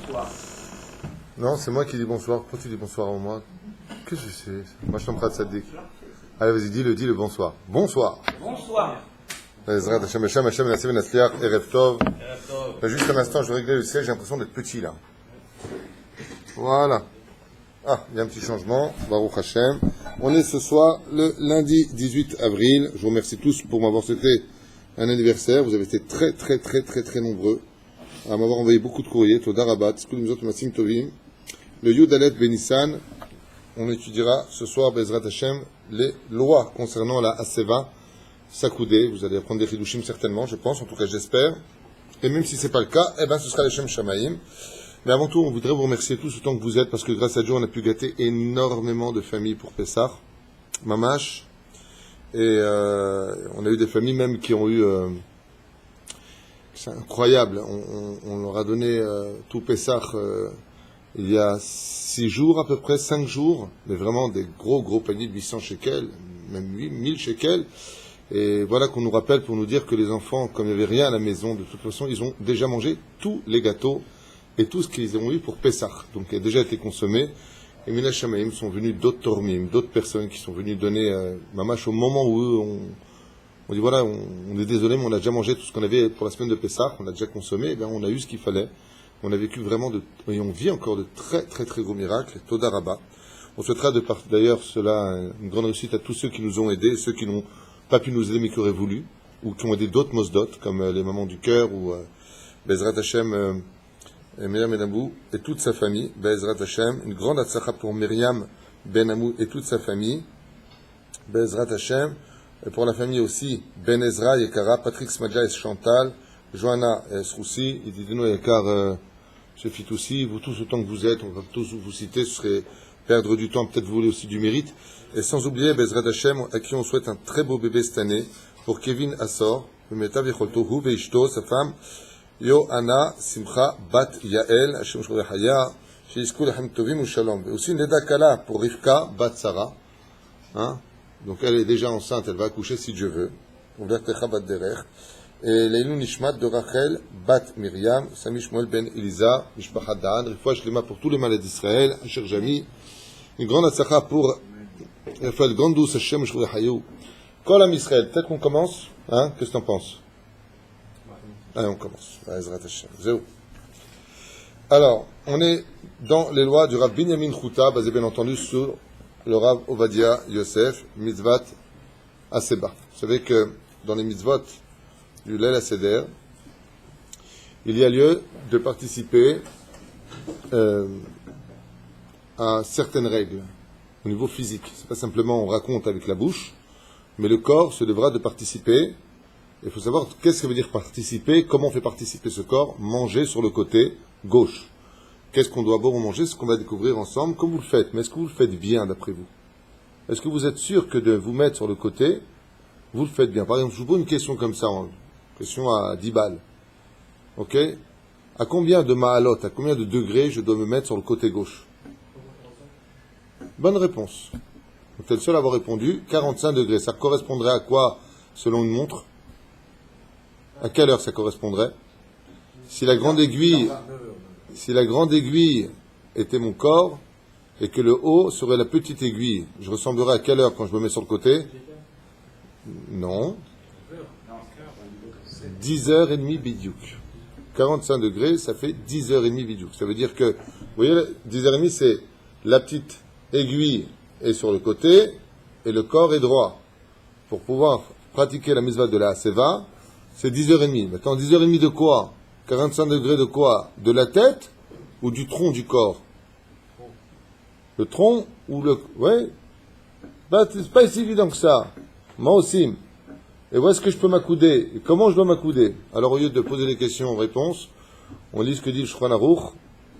bonsoir. Non, c'est moi qui dis bonsoir. Pourquoi tu dis bonsoir à moi? Qu'est-ce que c'est? Moi, je t'en prie de Sadik. Allez, vas-y, dis le bonsoir. Bonsoir. Bonsoir. Juste un instant, je vais régler le siège, j'ai l'impression d'être petit là. Voilà. Ah, il y a un petit changement. Baruch Hashem. On est ce soir le lundi 18 avril. Je vous remercie tous pour m'avoir souhaité un anniversaire. Vous avez été très nombreux à m'avoir envoyé beaucoup de courriers. Toda Rabat, le Yud Alet Benissan. On étudiera ce soir, Bezrat Hashem, les lois concernant la Haseva, Sakoudé. Vous allez apprendre des Chidushim certainement, je pense, en tout cas j'espère. Et même si ce n'est pas le cas, eh ben ce sera les Shem Shamaïm. Mais avant tout, on voudrait vous remercier tous autant que vous êtes, parce que grâce à Dieu, on a pu gâter énormément de familles pour Pessah, Mamash. Et on a eu des familles même qui ont eu... c'est incroyable, on leur a donné tout Pessah il y a 6 jours à peu près, 5 jours, mais vraiment des gros paniers de 800 shekels, même 1000 shekels. Et voilà qu'on nous rappelle pour nous dire que les enfants, comme il n'y avait rien à la maison, de toute façon, ils ont déjà mangé tous les gâteaux et tout ce qu'ils ont eu pour Pessah. Donc, il a déjà été consommé. Et Mina Shamaïm sont venus d'autres tormim, d'autres personnes qui sont venues donner mamash au moment où on dit voilà, on est désolé, mais on a déjà mangé tout ce qu'on avait pour la semaine de Pessah, on a déjà consommé, et bien on a eu ce qu'il fallait. On a vécu vraiment et on vit encore de très gros miracles. Toda Rabba. On souhaitera d'ailleurs cela une grande réussite à tous ceux qui nous ont aidés, ceux qui n'ont pas pu nous aider mais qui auraient voulu, ou qui ont aidé d'autres mosdot, comme les mamans du cœur, ou Bezrat Hashem, Myriam Benamou et toute sa famille. Bezrat Hashem, une grande atzacha pour Myriam Benamou et toute sa famille. Bezrat Hashem, et pour la famille aussi, Ben Ezra, Yekara, Patrick Smadja et Chantal, Johanna et Sroussi, Ididino Yekar, Shefit aussi, vous tous autant que vous êtes, on va tous vous citer, ce serait perdre du temps, peut-être vous voulez aussi du mérite. Et sans oublier Bezrat Hashem, à qui on souhaite un très beau bébé cette année, pour Kevin Assor, Meta Vicholto, Hu Veishto, sa femme, Yohanna Simcha Bat Yael, Hashem Shoreh Haya, Sheiskou Lachem Tovim ou Shalom. Et aussi Neda Kala pour Rivka Bat Sarah. Hein? Donc elle est déjà enceinte, elle va accoucher si Dieu veut. On va Techa Bat Derech. Et Leilou Nishmat de Rachel Bat Miriam, Sami Shmuel Ben Elisa, Mishpachat Daan, Rifouach Shlema pour tous les malades d'Israël, Asher Jami. Une grande atzacha pour Raphaël Gandous, Hashem Shoreh Hayou. Kol Am Israël. Peut-être qu'on commence. Hein? Qu'est-ce que t'en penses? Allez, on commence. Alors, on est dans les lois du Rav Binyamin Chouta, basé bien entendu sur le Rav Ovadia Yosef, Mitzvat Aseba. Vous savez que dans les mitzvot du Leil HaSeder, il y a lieu de participer à certaines règles au niveau physique. C'est pas simplement on raconte avec la bouche, mais le corps se devra de participer. Il faut savoir qu'est-ce que veut dire participer, comment on fait participer ce corps, manger sur le côté gauche. Qu'est-ce qu'on doit boire ou manger, ce qu'on va découvrir ensemble, comme vous le faites. Mais est-ce que vous le faites bien d'après vous? Est-ce que vous êtes sûr que de vous mettre sur le côté, vous le faites bien? Par exemple, je vous pose une question comme ça, une question à 10 balles. Ok? À combien de ma'alot, à combien de degrés je dois me mettre sur le côté gauche? Bonne réponse. Vous êtes le seul à avoir répondu. 45 degrés. Ça correspondrait à quoi selon une montre? À quelle heure ça correspondrait? Si la grande aiguille était mon corps et que le haut serait la petite aiguille, je ressemblerais à quelle heure quand je me mets sur le côté? Non. 10h30 bidiouk. 45 degrés, ça fait 10h30 bidiouk. Ça veut dire que, vous voyez, 10h30, c'est la petite aiguille est sur le côté et le corps est droit. Pour pouvoir pratiquer la mitzvah de la Haseva, c'est 10h30. Maintenant, 10h30 de quoi? 45 degrés de quoi? De la tête ou du tronc du corps? Le tronc ou le... Ouais. Bah, c'est pas si évident que ça. Moi aussi. Et où est-ce que je peux m'accouder? Et comment je dois m'accouder? Alors, au lieu de poser des questions en réponse, on lit ce que dit le Shulchan Aruch.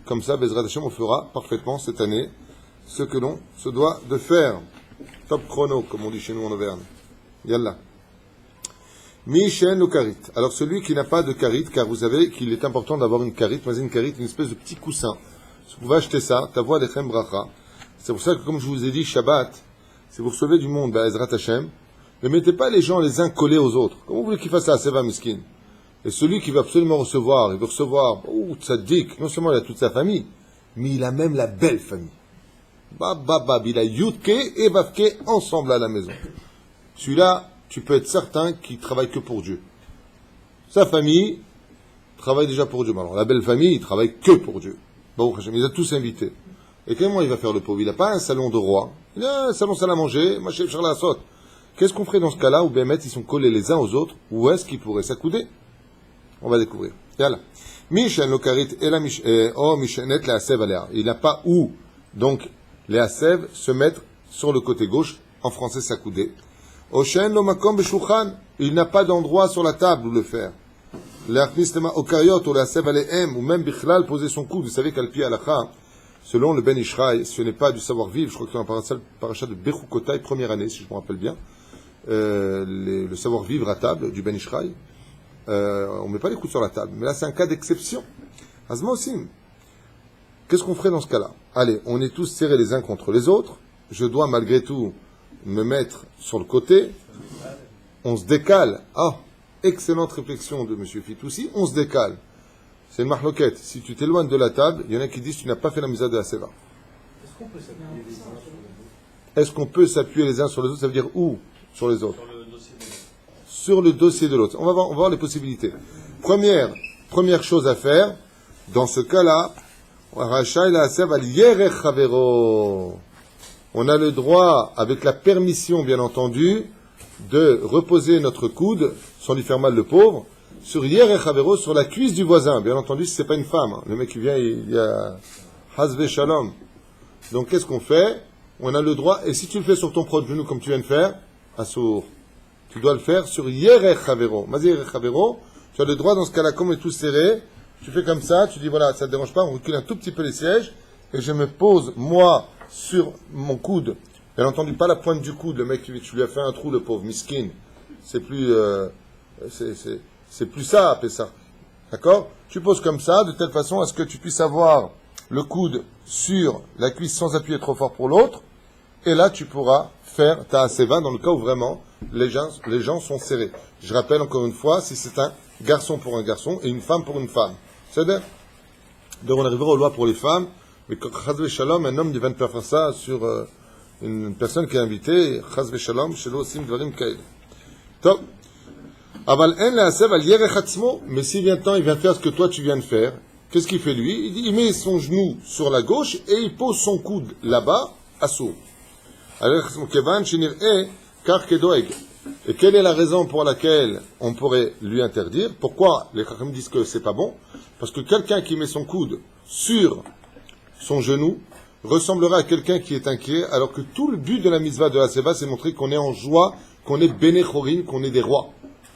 Comme ça, Bezrat Hashem, on fera parfaitement cette année ce que l'on se doit de faire. Top chrono, comme on dit chez nous en Auvergne. Yallah. Mishen ou karit. Alors celui qui n'a pas de karit, car vous savez qu'il est important d'avoir une karit, mais une karit, une espèce de petit coussin. Si vous pouvez acheter ça, tavo alechem bracha. C'est pour ça que, comme je vous ai dit, Shabbat, si vous recevez du monde, Bezrat Hashem, ne mettez pas les gens les uns collés aux autres. Comment vous voulez qu'ils fassent ça, Seva Miskin? Et celui qui veut absolument recevoir, il veut recevoir, tzaddik, non seulement il a toute sa famille, mais il a même la belle famille. Bab, il a Yudke et Vavke ensemble à la maison. Celui-là, tu peux être certain qu'il travaille que pour Dieu. Sa famille travaille déjà pour Dieu. Alors, la belle famille, il travaille que pour Dieu. Bon, il les a tous invités. Et comment il va faire le pauvre? Il n'a pas un salon de roi. Il a un salon salle à manger, ma chef Charles Assot. Qu'est-ce qu'on ferait dans ce cas-là où Bémet, ils sont collés les uns aux autres? Où est-ce qu'ils pourraient s'accouder? On va découvrir. Yalla. Mishen lokarit et la mishenet la asev alea. Il n'a pas où, donc, les asev se mettre sur le côté gauche, en français s'accouder. Oshen lo makom beshulchan. Il n'a pas d'endroit sur la table où le faire. L'achnis lema okariot ou la asev aleem, ou même bichlal poser son coude. Vous savez qu'al pi alacha, selon le Ben Ishraï, ce n'est pas du savoir-vivre. Je crois que c'est un parachat de Bechukotai, première année, si je me rappelle bien. Le savoir-vivre à table du Ben Ishraï. On ne met pas les coudes sur la table. Mais là, c'est un cas d'exception. Azma aussi. Qu'est-ce qu'on ferait dans ce cas-là? Allez, on est tous serrés les uns contre les autres. Je dois malgré tout me mettre sur le côté. On se décale. Ah, excellente réflexion de M. Fitoussi. On se décale. C'est une marloquette. Si tu t'éloignes de la table, il y en a qui disent que tu n'as pas fait la misa de la seva. Est-ce qu'on peut s'appuyer les uns sur les autres? Ça veut dire où sur les autres? Sur le dossier de l'autre. On va voir les possibilités. Première chose à faire, dans ce cas-là, on a le droit, avec la permission bien entendu, de reposer notre coude, sans lui faire mal le pauvre, sur Yerech Havero, sur la cuisse du voisin. Bien entendu, si c'est pas une femme. Le mec qui vient, il y a Hazve Shalom. Donc qu'est-ce qu'on fait? On a le droit, et si tu le fais sur ton propre genou comme tu viens de faire, Assour. Tu dois le faire sur Yerech Havero. Mazi Yerech Havero, tu as le droit dans ce cas-là, comme on est tous serrés, tu fais comme ça, tu dis voilà, ça ne te dérange pas, on recule un tout petit peu les sièges, et je me pose, moi, sur mon coude. Bien entendu, pas la pointe du coude, le mec, tu lui as fait un trou, le pauvre, miskin. C'est plus, c'est plus ça, Pessah. D'accord? Tu poses comme ça, de telle façon à ce que tu puisses avoir le coude sur la cuisse sans appuyer trop fort pour l'autre, et là, tu pourras faire ta aseva dans le cas où vraiment les gens sont serrés. Je rappelle encore une fois, si c'est un garçon pour un garçon et une femme pour une femme. C'est-à-dire, donc on arrivera aux lois pour les femmes, mais quand Chazve Shalom, un homme ne vient pas faire ça sur une personne qui est invitée, Chazve Shalom, Shelo Osim Dvarim Kael. Top. Aval en la aseva al yerech atzmo, mais s'il vient temps, il vient faire ce que toi tu viens de faire. Qu'est-ce qu'il fait lui? Il met son genou sur la gauche et il pose son coude là-bas, à sourd. Et quelle est la raison pour laquelle on pourrait lui interdire? Pourquoi les Chachamim disent que c'est pas bon? Parce que quelqu'un qui met son coude sur son genou ressemblera à quelqu'un qui est inquiet, alors que tout le but de la mitzvah de la seva, c'est montrer qu'on est en joie, qu'on est bénéchorim, qu'on est des rois.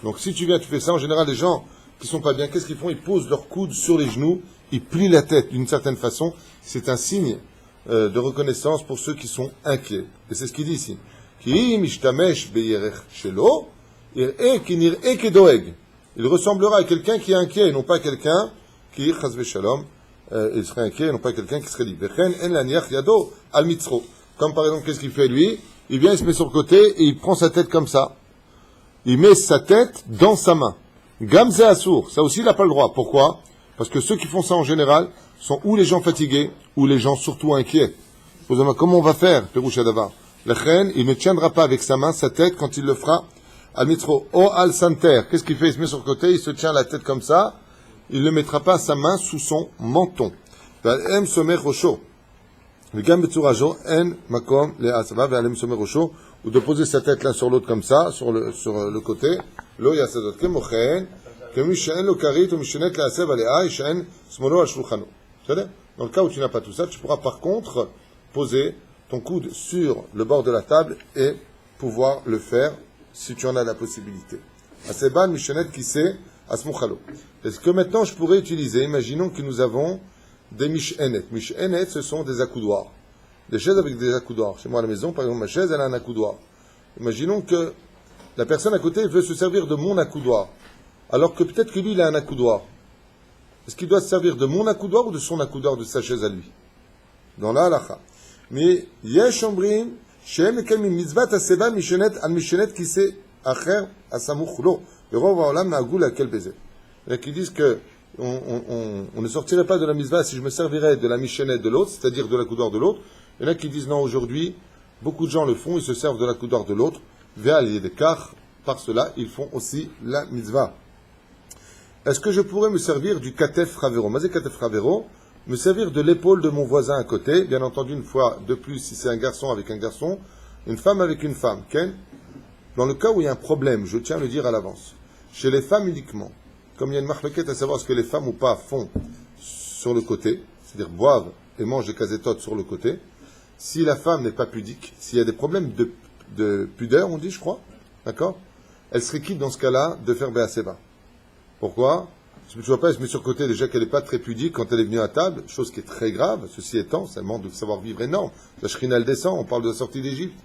Donc si tu viens, tu fais ça, en général, les gens qui sont pas bien, qu'est-ce qu'ils font? Ils posent leur coude sur les genoux, ils plient la tête d'une certaine façon. C'est un signe de reconnaissance pour ceux qui sont inquiets. Et c'est ce qu'il dit ici. Il ressemblera à quelqu'un qui est inquiet, et non pas quelqu'un qui, chazve shalom, il serait inquiet, et non pas quelqu'un qui serait libre. Comme par exemple, qu'est-ce qu'il fait lui? Il vient, il se met sur le côté, et il prend sa tête comme ça. Il met sa tête dans sa main. Gamze Assour, ça aussi il n'a pas le droit. Pourquoi? Parce que ceux qui font ça en général sont ou les gens fatigués, ou les gens surtout inquiets. Comment on va faire, Perouche Adavar? Le chen, il ne tiendra pas avec sa main, sa tête, quand il le fera, al mitro, o al santer. Qu'est-ce qu'il fait? Il se met sur le côté, il se tient la tête comme ça, il ne mettra pas sa main sous son menton. Ve'alem somer rosho. Le gam betzurajo, en makom, le asava, ve'alem somer rosho, ou de poser sa tête l'un sur l'autre comme ça, sur le côté, lo yasadot, kemochen, kemishen lo karit, ou mishenet la asava, le a, ishen, smolo al shulchano. C'est-à-dire, dans le cas où tu n'as pas tout ça, tu pourras par contre poser ton coude sur le bord de la table et pouvoir le faire si tu en as la possibilité. Aseban, mishenet qui sait, asmuchalo. Est-ce que maintenant je pourrais utiliser, imaginons que nous avons des mishenet. Mishenet, ce sont des accoudoirs. Des chaises avec des accoudoirs. Chez moi à la maison, par exemple, ma chaise, elle a un accoudoir. Imaginons que la personne à côté veut se servir de mon accoudoir. Alors que peut-être que lui, il a un accoudoir. Est-ce qu'il doit se servir de mon accoudoir ou de son accoudoir de sa chaise à lui? Dans la halacha. Mais, yesh ombrim, shehem ekelmim mitzvat aseba mishenet al mishenet ki se acher asamuch lo. Verov haolam na'agul akel beze. Il y en a qui disent que on ne sortirait pas de la mitzvah si je me servirais de la michénette de l'autre, c'est-à-dire de la coudoir de l'autre. Il y en a qui disent non, aujourd'hui, beaucoup de gens le font, ils se servent de la coudoir de l'autre, car par cela, ils font aussi la mitzvah. Est-ce que je pourrais me servir du katef ravero? Mazé katef ravero, me servir de l'épaule de mon voisin à côté, bien entendu une fois de plus si c'est un garçon avec un garçon, une femme avec une femme. Ken? Dans le cas où il y a un problème, je tiens à le dire à l'avance, chez les femmes uniquement, comme il y a une marloquette à savoir ce que les femmes ou pas font sur le côté, c'est-à-dire boivent et mangent des casetotes sur le côté, si la femme n'est pas pudique, s'il y a des problèmes de pudeur, on dit, je crois, d'accord, elle serait quitte dans ce cas-là de faire Béasséba. Pourquoi? Tu ne vois pas, elle se met sur le côté déjà qu'elle n'est pas très pudique quand elle est venue à table, chose qui est très grave, ceci étant, c'est un manque de savoir-vivre énorme. La shrina, elle descend, on parle de la sortie d'Égypte,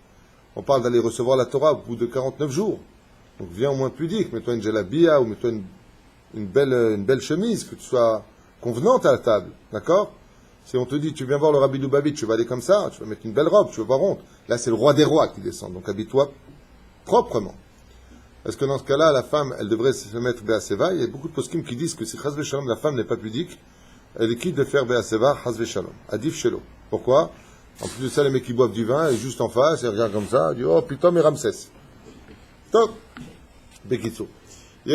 on parle d'aller recevoir la Torah au bout de 49 jours. Donc viens au moins pudique, mets-toi une jalabia ou mets-toi une belle chemise, que tu sois convenante à la table, d'accord? Si on te dit, tu viens voir le Rabbi Lubavitch, tu vas aller comme ça, tu vas mettre une belle robe, tu vas voir honte. Là, c'est le roi des rois qui descend, donc habille-toi proprement. Est-ce que dans ce cas-là, la femme, elle devrait se mettre Béasséva? Il y a beaucoup de poskim qui disent que si Chaz Shalom, la femme n'est pas pudique, elle est quitte de faire Béasséva, Chaz Shalom. Adif Shelo. Pourquoi? En plus de ça, les mecs qui boivent du vin, et juste en face, ils regardent comme ça, ils disent, oh putain, mais Ramsès. Top! Bekitsu. Si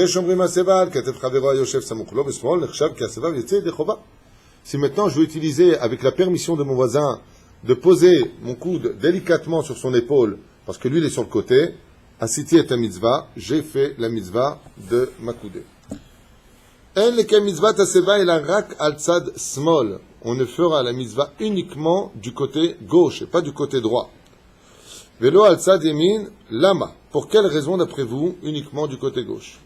maintenant je veux utiliser, avec la permission de mon voisin, de poser mon coude délicatement sur son épaule, parce que lui il est sur le côté, Asiti et mitzvah, j'ai fait la mitzvah de ma coudée. On ne fera la mitzvah uniquement du côté gauche et pas du côté droit. Velo al tzad yamin, lama. Pour quelle raison d'après vous uniquement du côté gauche?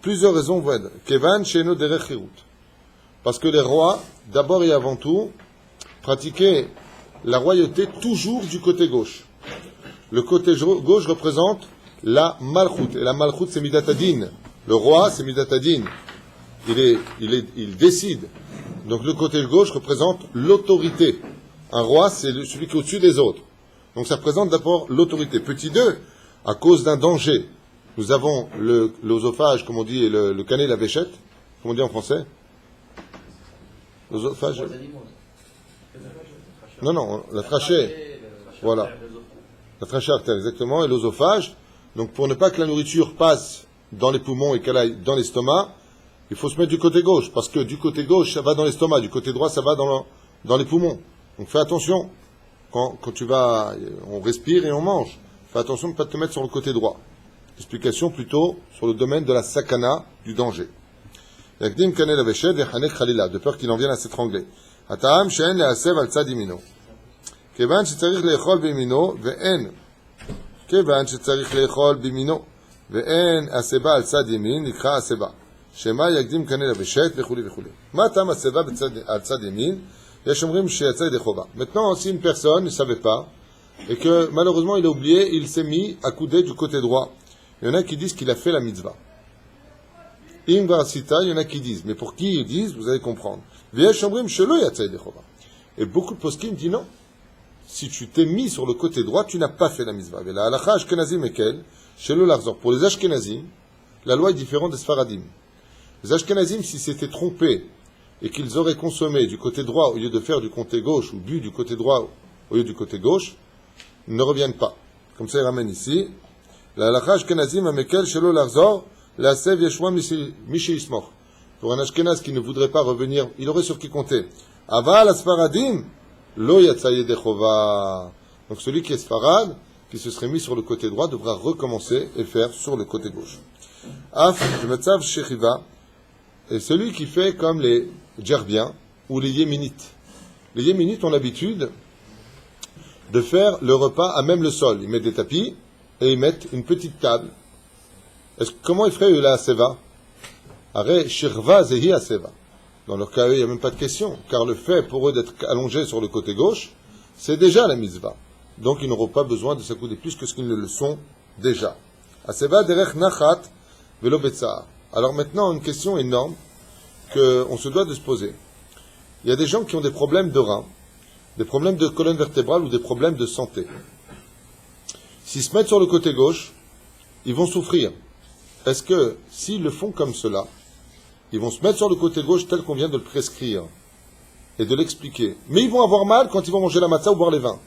Plusieurs raisons vont être. Kevan sheno derech chirut. Parce que les rois, d'abord et avant tout, pratiquaient la royauté toujours du côté gauche. Le côté gauche représente la malchut. Et la malchut, c'est midatadin. Le roi, c'est midatadin. Il décide. Donc le côté gauche représente l'autorité. Un roi, c'est celui qui est au-dessus des autres. Donc ça représente d'abord l'autorité. Petit 2, à cause d'un danger. Nous avons l'osophage, comme on dit, et le canet, la véchette. Comme on dit en français? L'osophage. Non, la trachée. Voilà. La trachée artère, exactement, et l'osophage. Donc pour ne pas que la nourriture passe dans les poumons et qu'elle aille dans l'estomac, il faut se mettre du côté gauche, parce que du côté gauche, ça va dans l'estomac, du côté droit, ça va dans les poumons. Donc fais attention. Quand tu vas, on respire et on mange. Fais attention de ne pas te mettre sur le côté droit. Explication plutôt sur le domaine de la sakana, du danger. De peur qu'il en vienne à s'étrangler. כיוון שצריך לאכול בימינו, ואין הסיבה על צד ימין, נקרא הסיבה. שמה יקדים קנה לבשת וכו' וכו'. מה טעם הסיבה על צד ימין? יש אומרים שיצא ידי חובה. Maintenant, si une personne ne savait pas, et que malheureusement il a oublié, il s'est mis à couder du côté droit. Il y en a qui disent qu'il a fait la mitzvah. אם כבר עשית, il y en a qui disent, mais pour qui ils disent, vous allez comprendre. ויש אומרים שלא יצא ידי חובה. Et beaucoup de poskim disent non. Si tu t'es mis sur le côté droit, tu n'as pas fait la mitzvah. La halacha ashkenazim ekel, shelo larzor. Pour les ashkenazim, la loi est différente des sfaradim. Les ashkenazim, s'ils s'étaient trompés et qu'ils auraient consommé du côté droit au lieu de faire du côté gauche, ou bu du côté droit au lieu du côté gauche, ne reviennent pas. Comme ça, il ramène ici. La halacha ashkenazim amekel, shelo larzor, la sev yeshua mishi ismoch. Pour un ashkenaz qui ne voudrait pas revenir, il aurait sur qui compter. Aval asfaradim, Lo yatsaye de chova. Donc celui qui est sfarad, qui se serait mis sur le côté droit, devra recommencer et faire sur le côté gauche. Af, matzav shechiva, et celui qui fait comme les djerbiens ou les yéménites. Les yéménites ont l'habitude de faire le repas à même le sol. Ils mettent des tapis et ils mettent une petite table. Comment ils feraient la seva? Are shirva zehi seva. Dans leur cas, il n'y a même pas de question, car le fait pour eux d'être allongés sur le côté gauche, c'est déjà la mitzvah. Donc ils n'auront pas besoin de s'accouder plus que ce qu'ils ne le sont déjà. Aseva derech nachat velo betzaar. Alors maintenant, une question énorme qu'on se doit de se poser. Il y a des gens qui ont des problèmes de reins, des problèmes de colonne vertébrale ou des problèmes de santé. S'ils se mettent sur le côté gauche, ils vont souffrir. Est-ce que s'ils le font comme cela, ils vont se mettre sur le côté gauche tel qu'on vient de le prescrire et de l'expliquer. Mais ils vont avoir mal quand ils vont manger la matzah ou boire les vins.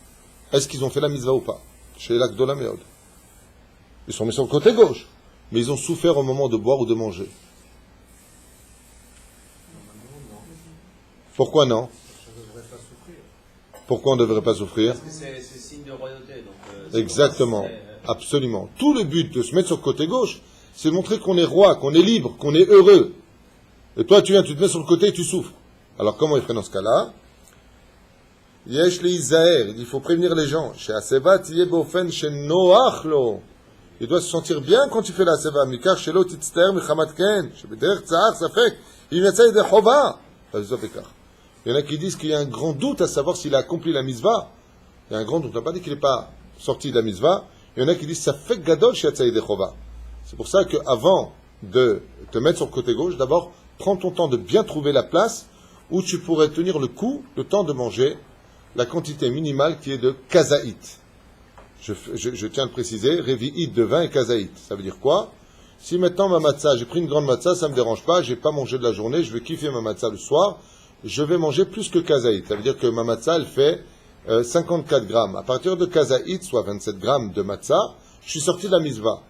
Est-ce qu'ils ont fait la mitzvah ou pas? Chez l'Akdola Meod. Ils sont mis sur le côté gauche, mais ils ont souffert au moment de boire ou de manger. Pourquoi non? Pourquoi on ne devrait pas souffrir? Parce que c'est signe de royauté. Donc, exactement, absolument. Tout le but de se mettre sur le côté gauche, c'est de montrer qu'on est roi, qu'on est libre, qu'on est heureux. Et toi, tu viens, tu te mets sur le côté et tu souffres. Alors comment il ferait dans ce cas-là? Yesh le Isaer, il faut prévenir les gens. Chez Aseva, tiye bofen chez Noach lo. Il doit se sentir bien quand tu fais la Aseva. Mikar shelo titzter michamat ken. Chez Bederech tzahar safek. Il n'essaye de chova. Il y en a qui disent qu'il y a un grand doute à savoir s'il a accompli la mitzvah. Il y a un grand doute. On n'a pas dit qu'il n'est pas sorti de la mitzvah. Il y en a qui disent ça fait gadol chez Atzaï Dechova. C'est pour ça qu'avant de te mettre sur le côté gauche, d'abord, prends ton temps de bien trouver la place où tu pourrais tenir le coup, le temps de manger la quantité minimale qui est de kazaït. Je tiens à le préciser, révi'it de vin et kazaït. Ça veut dire quoi? Si maintenant ma matzah, j'ai pris une grande matzah, ça ne me dérange pas, j'ai pas mangé de la journée, je vais kiffer ma matzah le soir, je vais manger plus que kazaït. Ça veut dire que ma matzah, elle fait 54 grammes. À partir de kazaït, soit 27 grammes de matzah, je suis sorti de la mitzvah.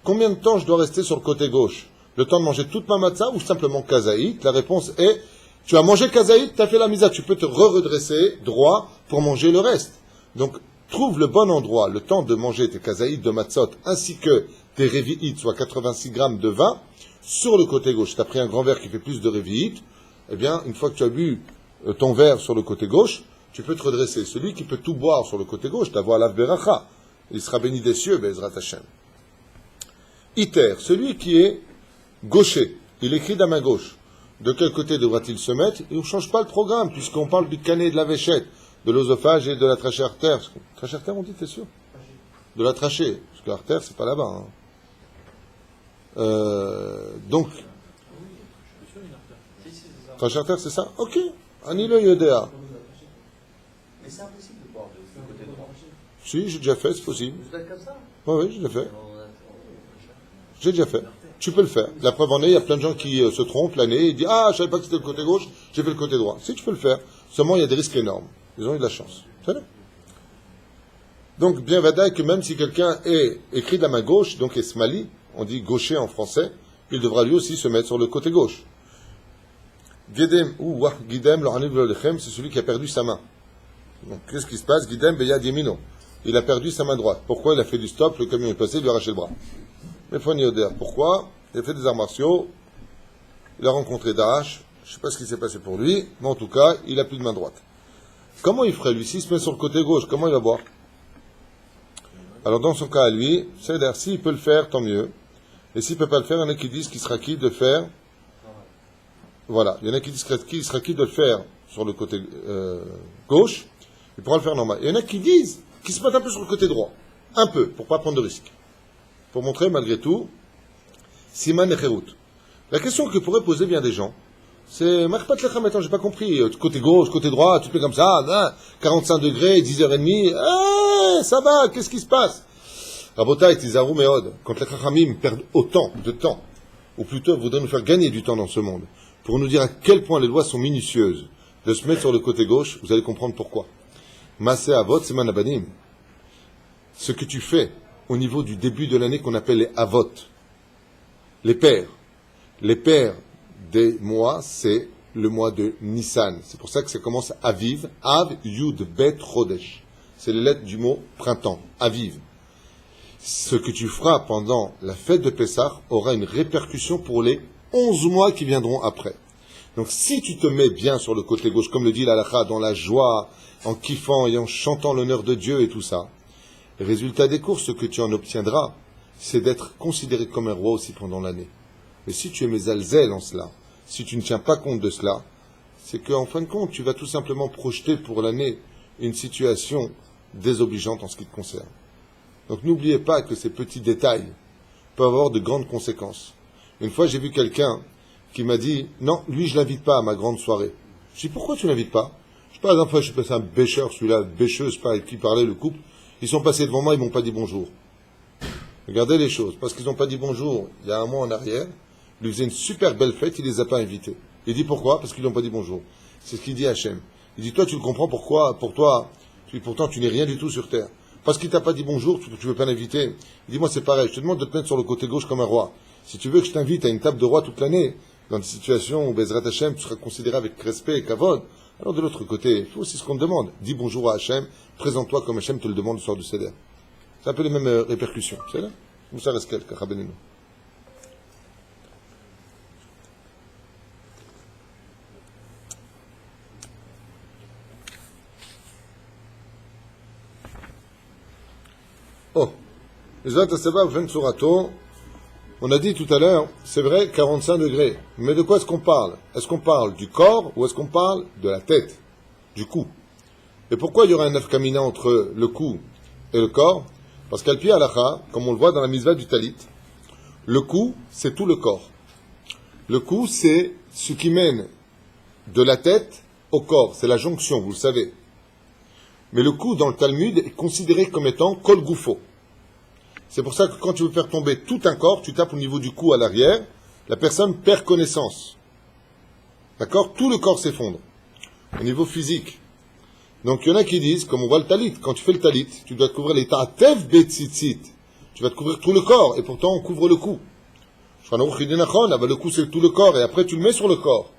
Combien de temps je dois rester sur le côté gauche? Le temps de manger toute ma matzah ou simplement kazaït? La réponse est, tu as mangé kazaït, tu as fait la mitzvah, tu peux te redresser droit pour manger le reste. Donc, trouve le bon endroit, le temps de manger tes kazaït de matzot, ainsi que tes révi'it, soit 86 grammes de vin, sur le côté gauche. Tu as pris un grand verre qui fait plus de révi'it, eh bien, une fois que tu as bu ton verre sur le côté gauche, tu peux te redresser. Celui qui peut tout boire sur le côté gauche, ta voix lav beracha, il sera béni des cieux, Bezrat Hashem. Iter, celui qui est gaucher, il écrit de la main gauche. De quel côté devra-t-il se mettre? Et on ne change pas le programme, puisqu'on parle du canet de la véchette, de l'œsophage et de la trachée artère. Trachée artère, on dit, t'es sûr? De la trachée, parce que l'artère, c'est pas là-bas. Donc, trachée artère, c'est ça? Ok, Anilo Yodea. Mais c'est impossible de boire du côté droit. Si, j'ai déjà fait, c'est possible. Vous êtes comme ça? Oui, j'ai déjà fait. J'ai déjà fait. Tu peux le faire. La preuve en est, il y a plein de gens qui se trompent l'année et disent ah, je savais pas que c'était le côté gauche, j'ai fait le côté droit. Si tu peux le faire, seulement il y a des risques énormes. Ils ont eu de la chance. C'est vrai. Donc, bien vadaï que même si quelqu'un est écrit de la main gauche, donc est smali, on dit gaucher en français, il devra lui aussi se mettre sur le côté gauche. Gidem ou wah gidem lechem, c'est celui qui a perdu sa main. Donc, qu'est-ce qui se passe? Gidem beyad yemino. Il a perdu sa main droite. Pourquoi? Il a fait du stop, le camion est passé, il lui a arraché le bras. Mais Fonioder, pourquoi? Il a fait des arts martiaux, il a rencontré Daesh, je ne sais pas ce qui s'est passé pour lui, mais en tout cas, il n'a plus de main droite. Comment il ferait, lui, s'il se met sur le côté gauche, comment il va boire? Alors, dans son cas à lui, c'est-à-dire, s'il peut le faire, tant mieux. Et s'il ne peut pas le faire, il y en a qui disent qu'il sera qui de le faire. Voilà, il y en a qui disent qu'il sera qui de le faire sur le côté gauche, il pourra le faire normal. Il y en a qui disent qu'il se mettent un peu sur le côté droit. Un peu, pour ne pas prendre de risques. Pour montrer, malgré tout, Siman et Kherut. La question que pourraient poser bien des gens, c'est Marpat Lechem, attends, j'ai pas compris, côté gauche, côté droit, tu fais comme ça, hein, 45 degrés, 10h30, ça va, qu'est-ce qui se passe? Rabotai, Tizaru Meod, quand les Chachamim perdent autant de temps, ou plutôt voudraient nous faire gagner du temps dans ce monde, pour nous dire à quel point les lois sont minutieuses, de se mettre sur le côté gauche, vous allez comprendre pourquoi. Masé Avot, Seman Abanim. Ce que tu fais au niveau du début de l'année qu'on appelle les Avot, les pères des mois, c'est le mois de Nissan. C'est pour ça que ça commence Aviv, Av, Yud, Bet, Chodesh. C'est les lettres du mot printemps, Aviv. Ce que tu feras pendant la fête de Pessah aura une répercussion pour les 11 mois qui viendront après. Donc si tu te mets bien sur le côté gauche, comme le dit l'Halakha, dans la joie, en kiffant et en chantant l'honneur de Dieu et tout ça, le résultat des courses, ce que tu en obtiendras, c'est d'être considéré comme un roi aussi pendant l'année. Mais si tu es mésalzel en cela, si tu ne tiens pas compte de cela, c'est qu'en fin de compte, tu vas tout simplement projeter pour l'année une situation désobligeante en ce qui te concerne. Donc n'oubliez pas que ces petits détails peuvent avoir de grandes conséquences. Une fois, j'ai vu quelqu'un qui m'a dit « Non, lui, je l'invite pas à ma grande soirée. » Je dis « Pourquoi tu l'invites pas ?» Je sais pas, la dernière fois, je suis passé un bêcheur, celui-là, bêcheuse, pas avec qui parlait le couple. Ils sont passés devant moi, ils m'ont pas dit bonjour. Regardez les choses, parce qu'ils n'ont pas dit bonjour il y a un mois en arrière. lui faisait une super belle fête, il les a pas invités. Il dit pourquoi? Parce qu'ils lui ont pas dit bonjour. C'est ce qu'il dit à Hachem. Il dit, toi, tu le comprends pourquoi? Pour toi, pourtant, tu n'es rien du tout sur terre. Parce qu'il t'a pas dit bonjour, tu veux pas l'inviter. Il dit, moi, c'est pareil. Je te demande de te mettre sur le côté gauche comme un roi. Si tu veux que je t'invite à une table de roi toute l'année, dans des situations où Bezrat Hachem, tu seras considéré avec respect et kavod, alors de l'autre côté, il faut aussi ce qu'on te demande. Dis bonjour à Hachem, présente-toi comme Hachem te le demande le soir du Seder. C'est un peu les mêmes répercussions. C'est là? Moussa Reskel, Kachabénénou. Oh, on a dit tout à l'heure, c'est vrai, 45 degrés. Mais de quoi est-ce qu'on parle? Est-ce qu'on parle du corps ou est-ce qu'on parle de la tête, du cou? Et pourquoi il y aura un nafkamina entre le cou et le corps? Parce qu'al pi halacha, comme on le voit dans la misva du talit, le cou, c'est tout le corps. Le cou, c'est ce qui mène de la tête au corps. C'est la jonction, vous le savez. Mais le cou, dans le Talmud, est considéré comme étant kol goufo. C'est pour ça que quand tu veux faire tomber tout un corps, tu tapes au niveau du cou à l'arrière, la personne perd connaissance. D'accord? Tout le corps s'effondre. Au niveau physique. Donc il y en a qui disent, comme on voit le talit, quand tu fais le talit, tu dois te couvrir les ta'atev betzitzit. Tu vas te couvrir tout le corps, et pourtant on couvre le cou. Le cou c'est tout le corps, et après tu le mets sur le corps.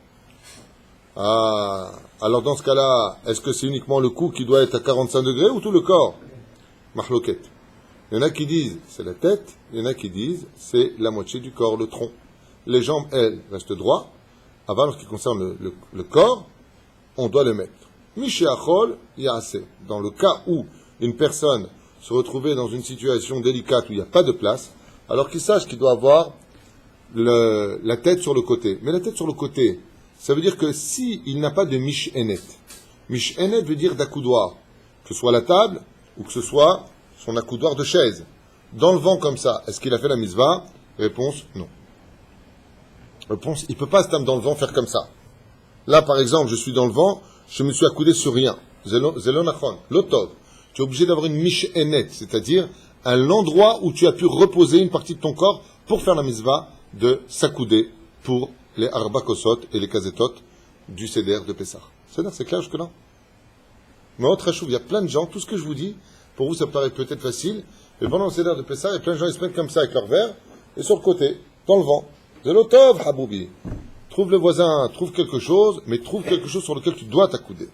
Ah, alors dans ce cas-là, est-ce que c'est uniquement le cou qui doit être à 45 degrés ou tout le corps? Mahloket. Il y en a qui disent c'est la tête, il y en a qui disent c'est la moitié du corps, le tronc. Les jambes, elles, restent droits. Avant, en ce qui concerne le corps, on doit le mettre. Mishéachol, ya'ase. Dans le cas où une personne se retrouvait dans une situation délicate où il n'y a pas de place, alors qu'il sache qu'il doit avoir la tête sur le côté. Mais la tête sur le côté, ça veut dire que s'il n'a pas de mish'enet, mish'enet veut dire d'accoudoir, que ce soit la table ou que ce soit son accoudoir de chaise. Dans le vent comme ça, est-ce qu'il a fait la mitzvah? Réponse, non. Réponse, il ne peut pas se taper dans le vent faire comme ça. Là, par exemple, je suis dans le vent, je me suis accoudé sur rien. Zelonachon, l'otov. Tu es obligé d'avoir une mish'enet, c'est-à-dire un endroit où tu as pu reposer une partie de ton corps pour faire la mitzvah de s'accouder pour les arba kosot et les kazetot du seder de Pessah. C'est clair jusque-là? Mais autre chose, il y a plein de gens, tout ce que je vous dis, pour vous ça paraît peut-être facile, mais pendant le seder de Pessah, il y a plein de gens qui se mettent comme ça avec leur verre, et sur le côté, dans le vent. Zelotov, haboubi. Trouve le voisin, trouve quelque chose, mais trouve quelque chose sur lequel tu dois t'accouder.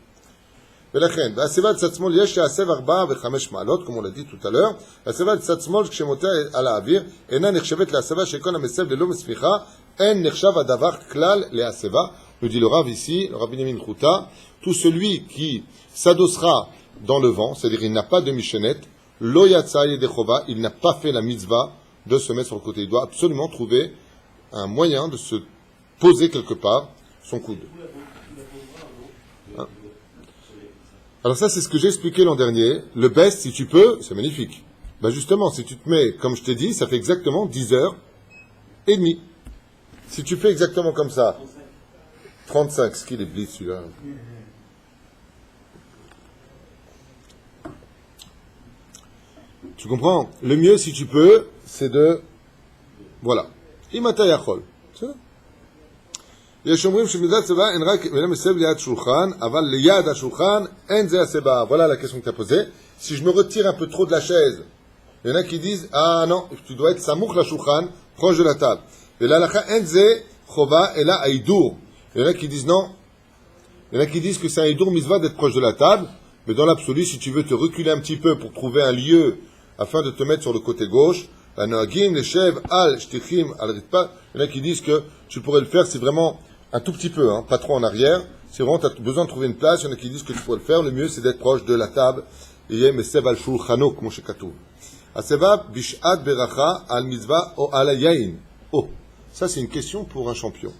ולכן, בהסבה צד שמאל יש להסב 4 ו-5 מעלות, comme on l'a dit tout à l'heure. ההסבה צד שמאל כשמוטה על האוויר, אינה נחשבת להסבה שכל המסב ללא מספיחה, אין נחשב הדבר כלל להסבה. Nous dit le Rav ici, le Rav Binyamin Chouta, tout celui qui s'adossera dans le vent, c'est-à-dire il n'a pas de michenette, lo yatsa yedechova, il n'a pas fait la mitzvah de se mettre sur le côté. Il doit absolument trouver un moyen de se poser quelque part son coude. Hein? Alors ça, c'est ce que j'ai expliqué l'an dernier. Le best, si tu peux, c'est magnifique. Ben justement, si tu te mets, comme je t'ai dit, ça fait exactement 10h30. Si tu fais exactement comme ça, 35, ce qu'il est blitz celui-là. Tu comprends? Le mieux, si tu peux, c'est de... Voilà. Imata yachol. C'est ça? יש אומרים שמידת סבה אין רק מילה מסב ליד שולחן, אבל ליד השולחן אין זה הסבה. Voilà la question que tu as posée. Si je me retire un peu trop de la chaise, il y en a qui disent, ah non, tu dois être samouk la shulchan, proche de la table. Et là, en ze chova, et là, aïdour. Il y en a qui disent non. Il y en a qui disent que c'est un aïdour mitzvah d'être proche de la table, mais dans l'absolu, si tu veux te reculer un petit peu pour trouver un lieu afin de te mettre sur le côté gauche, la noagim, les chev, al, shtichim, al ritpa, il y en a qui disent que tu pourrais le faire si vraiment un tout petit peu, hein, pas trop en arrière. Si vraiment tu as besoin de trouver une place, il y en a qui disent que tu pourrais le faire. Le mieux, c'est d'être proche de la table. Et mesev al shulchano, comme chez Katoub. Aseva bishat beracha al mitzvah o al yain. Oh, ça c'est une question pour un champion.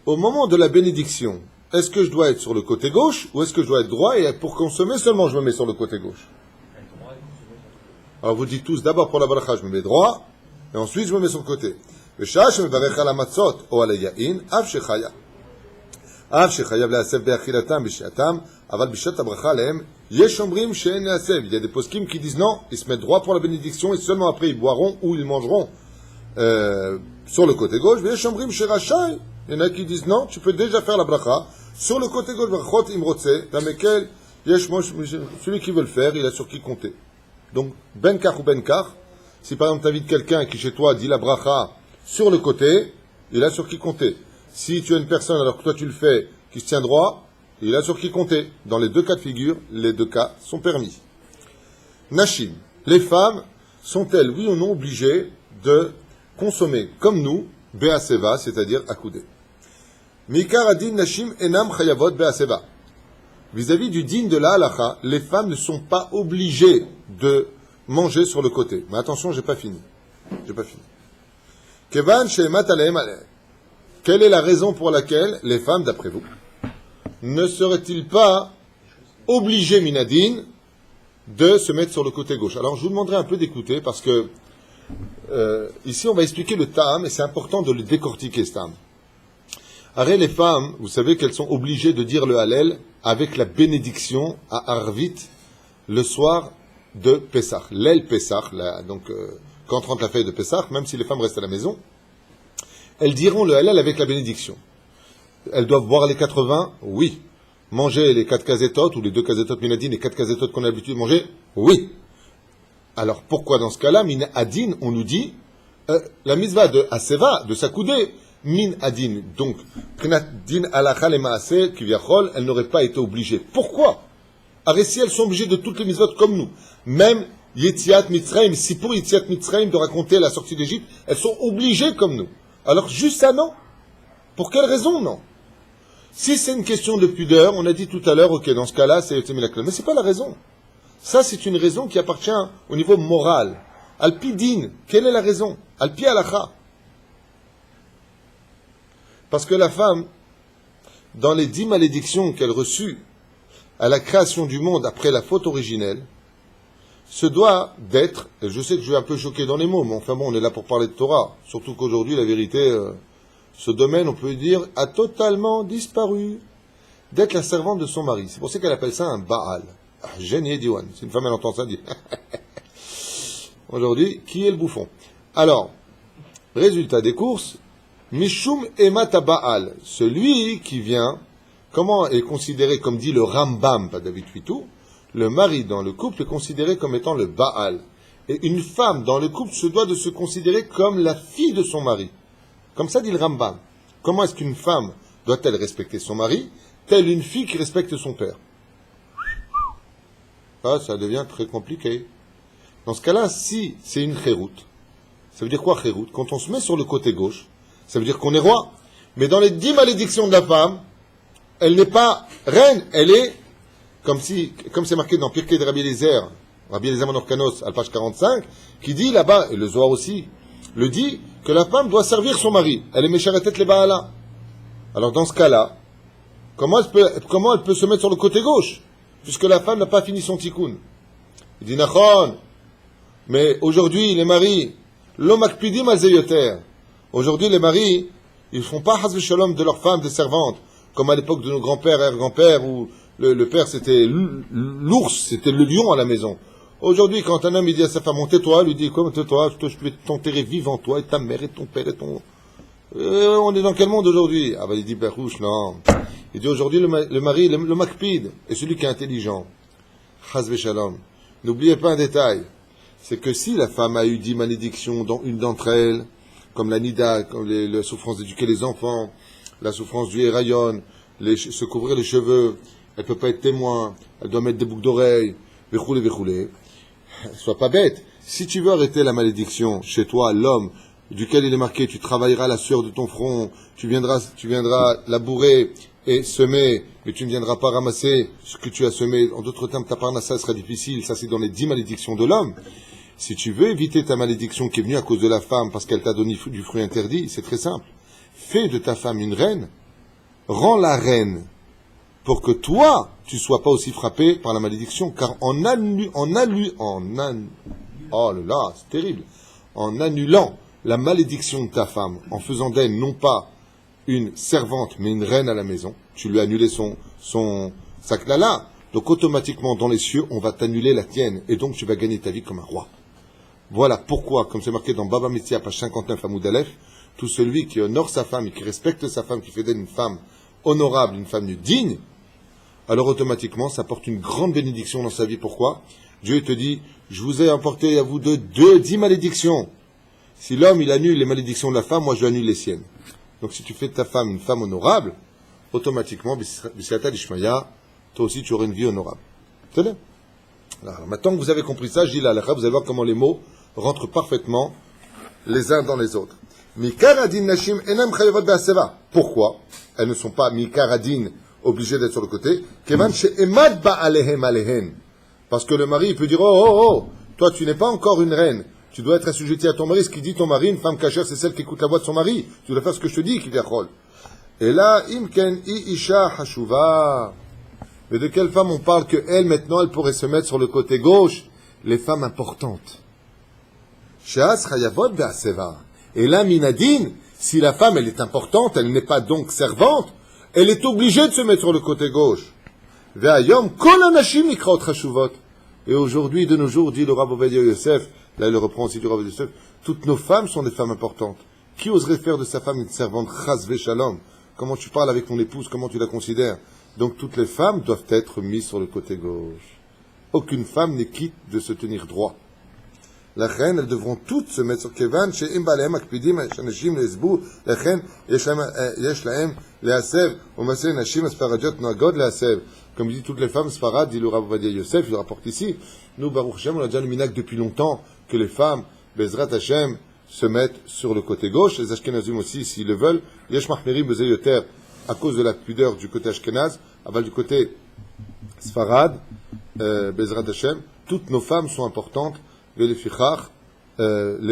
Au moment de la bénédiction, est-ce que je dois être sur le côté gauche ou est-ce que je dois être droit et pour consommer seulement je me mets sur le côté gauche? Alors vous dites tous, d'abord pour la baracha, je me mets droit et ensuite je me mets sur le côté. בשעה שמברך על המצות או על היין, אף שחייב להסב באכילתם בשעתם, אבל בשעת הברכה עליהם, יש אומרים שאין להסב. Il y a des poskim qui disent non, ils se mettent droit pour la bénédiction et seulement après ils boiront ou ils mangeront. sur le côté gauche. Il y en a qui disent non, tu peux déjà faire la bracha sur le côté gauche, dans lequel celui qui veut le faire, il a sur qui compter. Donc, ben kach ou ben kach, si par exemple tu invites quelqu'un qui chez toi dit la bracha sur le côté, il a sur qui compter. Si tu as une personne alors que toi tu le fais qui se tient droit, il a sur qui compter. Dans les deux cas de figure, les deux cas sont permis. Nashim, les femmes sont-elles, oui ou non, obligées de consommer, comme nous, be'aseva, c'est-à-dire accoudé. Mikar adin nashim enam chayavot be'aseva. Vis-à-vis du din de la halacha, les femmes ne sont pas obligées de manger sur le côté. Mais attention, j'ai pas fini. Kevan she'emat alehem alehem. Quelle est la raison pour laquelle les femmes, d'après vous, ne seraient-ils pas obligées, minadine, de se mettre sur le côté gauche? Alors, je vous demanderai un peu d'écouter, parce que ici, on va expliquer le ta'am, et c'est important de le décortiquer, ce ta'am. Arrête, les femmes, vous savez qu'elles sont obligées de dire le Hallel avec la bénédiction à Arvit le soir de Pessah. L'El Pessah, donc quand rentre la fête de Pessah, même si les femmes restent à la maison, elles diront le Hallel avec la bénédiction. Elles doivent boire les 80, oui. Manger les 4 kazetot, ou les 2 kazetot minadin, les 4 kazetot qu'on a l'habitude de manger, oui. Alors pourquoi dans ce cas-là, minadin, on nous dit, la mitzvah de Aseva, de s'accouder, min adin, donc, din alacha le maaseh, kivyachol, elles n'auraient pas été obligées. Pourquoi? Alors si elles sont obligées de toutes les mitzvot comme nous, même Yetziat Mitzrayim, si pour Yetziat Mitzrayim de raconter la sortie d'Égypte, elles sont obligées comme nous. Alors juste ça, non? Pour quelle raison, non? Si c'est une question de pudeur, on a dit tout à l'heure, ok, dans ce cas-là, c'est Yotzei Minaklal. Mais c'est pas la raison. Ça, c'est une raison qui appartient au niveau moral. Alpi din, quelle est la raison? Alpi alacha. Parce que la femme, dans les 10 malédictions qu'elle reçut à la création du monde après la faute originelle, se doit d'être, et je sais que je vais un peu choquer dans les mots, mais enfin bon, on est là pour parler de Torah, surtout qu'aujourd'hui, la vérité, ce domaine, on peut dire, a totalement disparu, d'être la servante de son mari. C'est pour ça qu'elle appelle ça un Baal. Génier Diwan. Si une femme, elle entend ça, elle dit, aujourd'hui, qui est le bouffon? Alors, résultat des courses, Mishum Emata Baal, celui qui vient, comment est considéré, comme dit le Rambam, pas David Huitou, le mari dans le couple est considéré comme étant le Baal. Et une femme dans le couple se doit de se considérer comme la fille de son mari. Comme ça dit le Rambam. Comment est-ce qu'une femme doit-elle respecter son mari, telle une fille qui respecte son père? Ah, ça devient très compliqué. Dans ce cas-là, si c'est une chéroute, ça veut dire quoi chéroute? Quand on se met sur le côté gauche, ça veut dire qu'on est roi. Mais dans les 10 malédictions de la femme, elle n'est pas reine, elle est, comme c'est marqué dans Pirkei de Rabbi Eliezer Menorkanos, à page 45, qui dit là-bas, et le Zohar aussi, le dit, que la femme doit servir son mari. Elle est mécharetet les Baala. Alors dans ce cas-là, comment elle peut se mettre sur le côté gauche, puisque la femme n'a pas fini son tikkun? Il dit, Nachon, mais aujourd'hui, les maris, l'omakpidim al zeyoter. Aujourd'hui, les maris, ils ne font pas hasve shalom de leurs femmes, des servantes, comme à l'époque de nos grands-pères et grands-pères, où le père c'était l'ours, c'était le lion à la maison. Aujourd'hui, quand un homme il dit à sa femme, tais-toi, lui dit, quoi, tais-toi, je vais t'enterrer vivant, toi, et ta mère, et ton père, et ton... on est dans quel monde aujourd'hui? Ah ben, il dit, Berouche, non. Il dit, aujourd'hui, le mari, le makpid, est celui qui est intelligent. Hasve shalom. N'oubliez pas un détail. C'est que si la femme a eu 10 malédictions, dont une d'entre elles, comme la nida, comme la souffrance d'éduquer les enfants, la souffrance du hérayon, se couvrir les cheveux, elle peut pas être témoin, elle doit mettre des boucles d'oreilles, véchoulé. Sois pas bête. Si tu veux arrêter la malédiction chez toi, l'homme, duquel il est marqué, tu travailleras la sueur de ton front, tu viendras labourer et semer, mais tu ne viendras pas ramasser ce que tu as semé. En d'autres termes, ta parnassa sera difficile. Ça, c'est dans les 10 malédictions de l'homme. Si tu veux éviter ta malédiction qui est venue à cause de la femme parce qu'elle t'a donné du fruit interdit, c'est très simple. Fais de ta femme une reine, rends-la reine, pour que toi, tu sois pas aussi frappé par la malédiction, car oh là là, c'est terrible, en annulant la malédiction de ta femme, en faisant d'elle non pas une servante, mais une reine à la maison, tu lui as annulé sa klala, donc automatiquement dans les cieux, on va t'annuler la tienne, et donc tu vas gagner ta vie comme un roi. Voilà pourquoi, comme c'est marqué dans Baba Metzia, page 59, Hamoud Aleph, tout celui qui honore sa femme et qui respecte sa femme, qui fait d'elle une femme honorable, une femme digne, alors automatiquement, ça apporte une grande bénédiction dans sa vie. Pourquoi? Dieu te dit, je vous ai apporté à vous 10 malédictions. Si l'homme, il annule les malédictions de la femme, moi je annule les siennes. Donc si tu fais de ta femme une femme honorable, automatiquement, B'Siata Dishmaya, toi aussi tu auras une vie honorable. C'est bien. Alors maintenant que vous avez compris ça, je dis la halakha, vous allez voir comment les mots rentrent parfaitement les uns dans les autres. Mikar adin nashim enam chayavot be'aseva. Pourquoi elles ne sont pas mikar adin obligées d'être sur le côté? Kevan she'emad ba'alehem alehen. Parce que le mari il peut dire oh, toi tu n'es pas encore une reine, tu dois être assujetti à ton mari. Ce qui dit ton mari, une femme cachère, c'est celle qui écoute la voix de son mari. Tu dois faire ce que je te dis, qui viachol. Et là, imken i isha hashuva. Mais de quelle femme on parle que elle maintenant elle pourrait se mettre sur le côté gauche? Les femmes importantes. She'as chayavot be'aseva. Et là, minadin, si la femme elle est importante, elle n'est pas donc servante, elle est obligée de se mettre sur le côté gauche. Ve'ayom kol anashim nikraot chashuvot. Et aujourd'hui, de nos jours, dit le Rav Ovadia Yosef, là il le reprend aussi du Rav Yosef, toutes nos femmes sont des femmes importantes. Qui oserait faire de sa femme une servante chas ve'shalom? Comment tu parles avec ton épouse, comment tu la considères? Donc toutes les femmes doivent être mises sur le côté gauche. Aucune femme n'est quitte de se tenir droit. La reine, elles devront toutes se mettre sur Kevan, chez Imbalehem Akpidim, Shanashim, Lesbou, la reine, Yesh Lahem, Leasev, Omasé, Nashim, Asparadiot, Noagod, Leasev. Comme dit toutes les femmes, Sfarad, dit le Rav Ovadia Yosef, il le rapporte ici. Nous, Baruch Hashem, on a déjà le minac depuis longtemps que les femmes, Bezrat Hashem, se mettent sur le côté gauche. Les Ashkenazim aussi, s'ils le veulent. Yesh Mahmeri, Bezeyoter, à cause de la pudeur du côté Ashkenaz, aval du côté Sfarad, Bezrat Hashem, toutes nos femmes sont importantes. Les